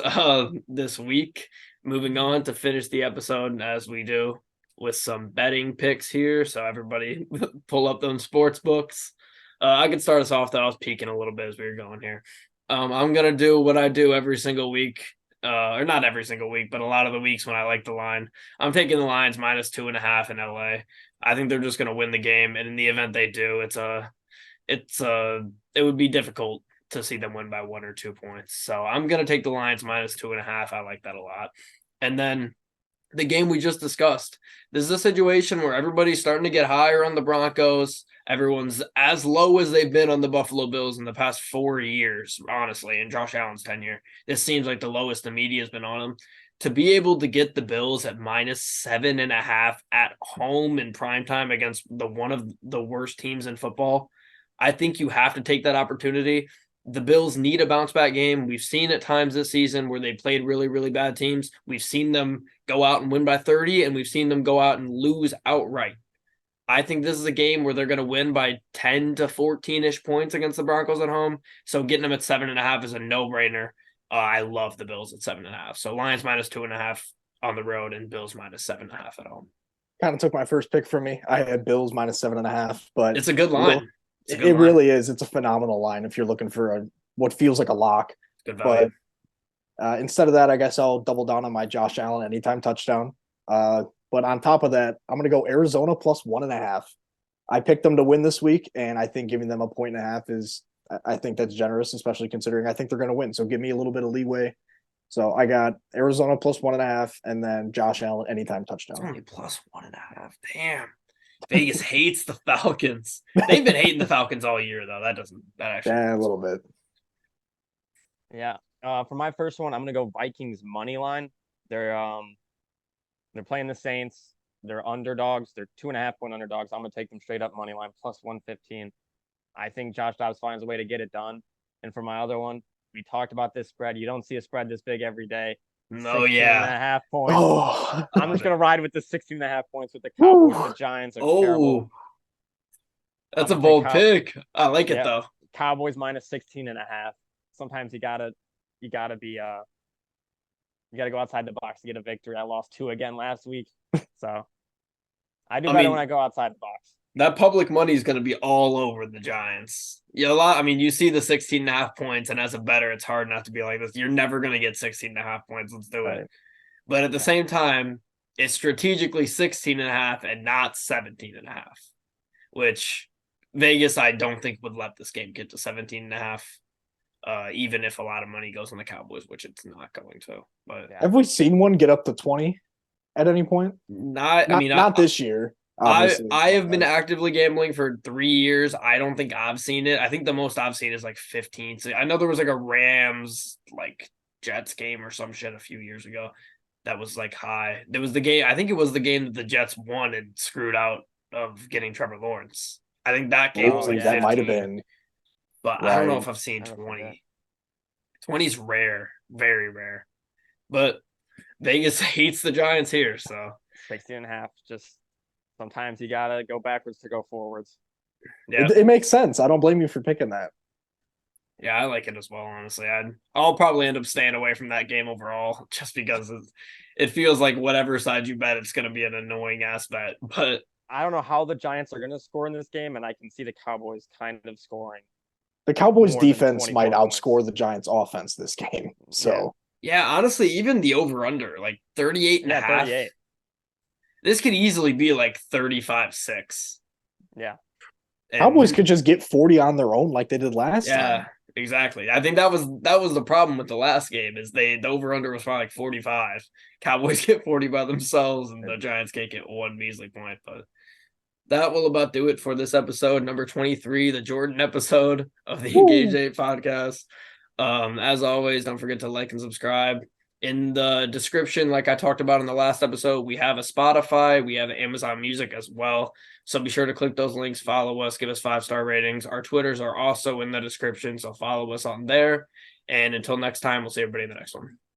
this week. Moving on to finish the episode as we do with some betting picks here. So everybody pull up them sports books. I could start us off though. I was peeking a little bit as we were going here. I'm going to do what I do every single week. Or not every single week, but a lot of the weeks when I like the line. I'm taking the Lions minus 2.5 in LA. I think they're just going to win the game. And in the event they do, it would be difficult to see them win by 1 or 2 points. So I'm going to take the Lions minus 2.5. I like that a lot. And then the game we just discussed. This is a situation where everybody's starting to get higher on the Broncos. Everyone's as low as they've been on the Buffalo Bills in the past 4 years, honestly, in Josh Allen's tenure. This seems like the lowest the media has been on them. To be able to get the Bills at minus 7.5 at home in primetime against one of the worst teams in football, I think you have to take that opportunity. The Bills need a bounce back game. We've seen at times this season where they played really, really bad teams. We've seen them go out and win by 30, and we've seen them go out and lose outright. I think this is a game where they're going to win by 10 to 14-ish points against the Broncos at home. So getting them at 7.5 is a no-brainer. I love the Bills at 7.5. So Lions minus 2.5 on the road and Bills minus 7.5 at home. Kind of took my first pick from me. I had Bills minus 7.5, but it's a good line. It really is. It's a phenomenal line if you're looking for what feels like a lock. Good value. But instead of that, I guess I'll double down on my Josh Allen anytime touchdown. But on top of that, I'm going to go Arizona plus 1.5. I picked them to win this week, and I think giving them a 1.5 is, I think that's generous, especially considering I think they're going to win. So give me a little bit of leeway. So I got Arizona plus 1.5, and then Josh Allen anytime touchdown. It's only plus 1.5. Damn. Vegas hates the Falcons. They've been hating the Falcons all year, though. That actually. Yeah, a little bit. Yeah. For my first one, I'm gonna go Vikings money line. They're playing the Saints. They're underdogs. They're 2.5-point underdogs. I'm gonna take them straight up money line plus 115. I think Josh Dobbs finds a way to get it done. And for my other one, we talked about this spread. You don't see a spread this big every day. No, 16 and a yeah. half points. Oh, I'm just gonna ride with the 16.5 points with the Cowboys. Woo. The Giants are Oh, terrible. that's a I'm gonna take bold pick. I like it Yeah. though. Cowboys minus 16.5. Sometimes you gotta be you gotta go outside the box to get a victory. I lost 2 again last week. So I do I better mean, when I go outside the box. that public money is going to be all over the Giants. Yeah, I mean, you see the 16 and a half points, and as a bettor, it's hard not to be like this. You're never going to get 16 and a half points. Let's do Right. it. But at the Yeah. same time, it's strategically 16 and a half and not 17 and a half, which Vegas, I don't think would let this game get to 17 and a half, even if a lot of money goes on the Cowboys, which it's not going to. But Yeah. have we seen one get up to 20 at any point? not This year. Obviously, I have been actively gambling for 3 years. I don't think I've seen it. I think the most I've seen is like 15. So I know there was like a Rams like Jets game or some shit a few years ago that was like high. There was the game. I think it was the game that the Jets won and screwed out of getting Trevor Lawrence. I think that game Oh, was like yeah. that might have 15, been. but I don't know Right. if I've seen I don't 20. forget. 20 is rare, very rare. But Vegas hates the Giants here, so 16.5. Just sometimes you gotta go backwards to go forwards. yeah. It makes sense. I don't blame you for picking that. Yeah, I like it as well, honestly. I'll probably end up staying away from that game overall just because it feels like whatever side you bet, it's going to be an annoying ass bet. But I don't know how the Giants are gonna score in this game, and I can see the Cowboys kind of scoring. The Cowboys More than defense 24 might points. outscore the Giants offense this game. So yeah, honestly, even the over under, like 38 and a Yeah, half, 38. this could easily be like 35-6. Yeah. And Cowboys could just get 40 on their own like they did last yeah, time. exactly. I think that was the problem with the last game is the over under was probably like 45. Cowboys get 40 by themselves, and the Giants can't get one measly point. But that will about do it for this episode, number 23, the Jordan episode of the Engage 8 podcast. As always, don't forget to like and subscribe. In the description, like I talked about in the last episode, we have a Spotify, we have Amazon Music as well. So be sure to click those links, follow us, give us 5-star ratings. Our Twitters are also in the description, so follow us on there. And until next time, we'll see everybody in the next one.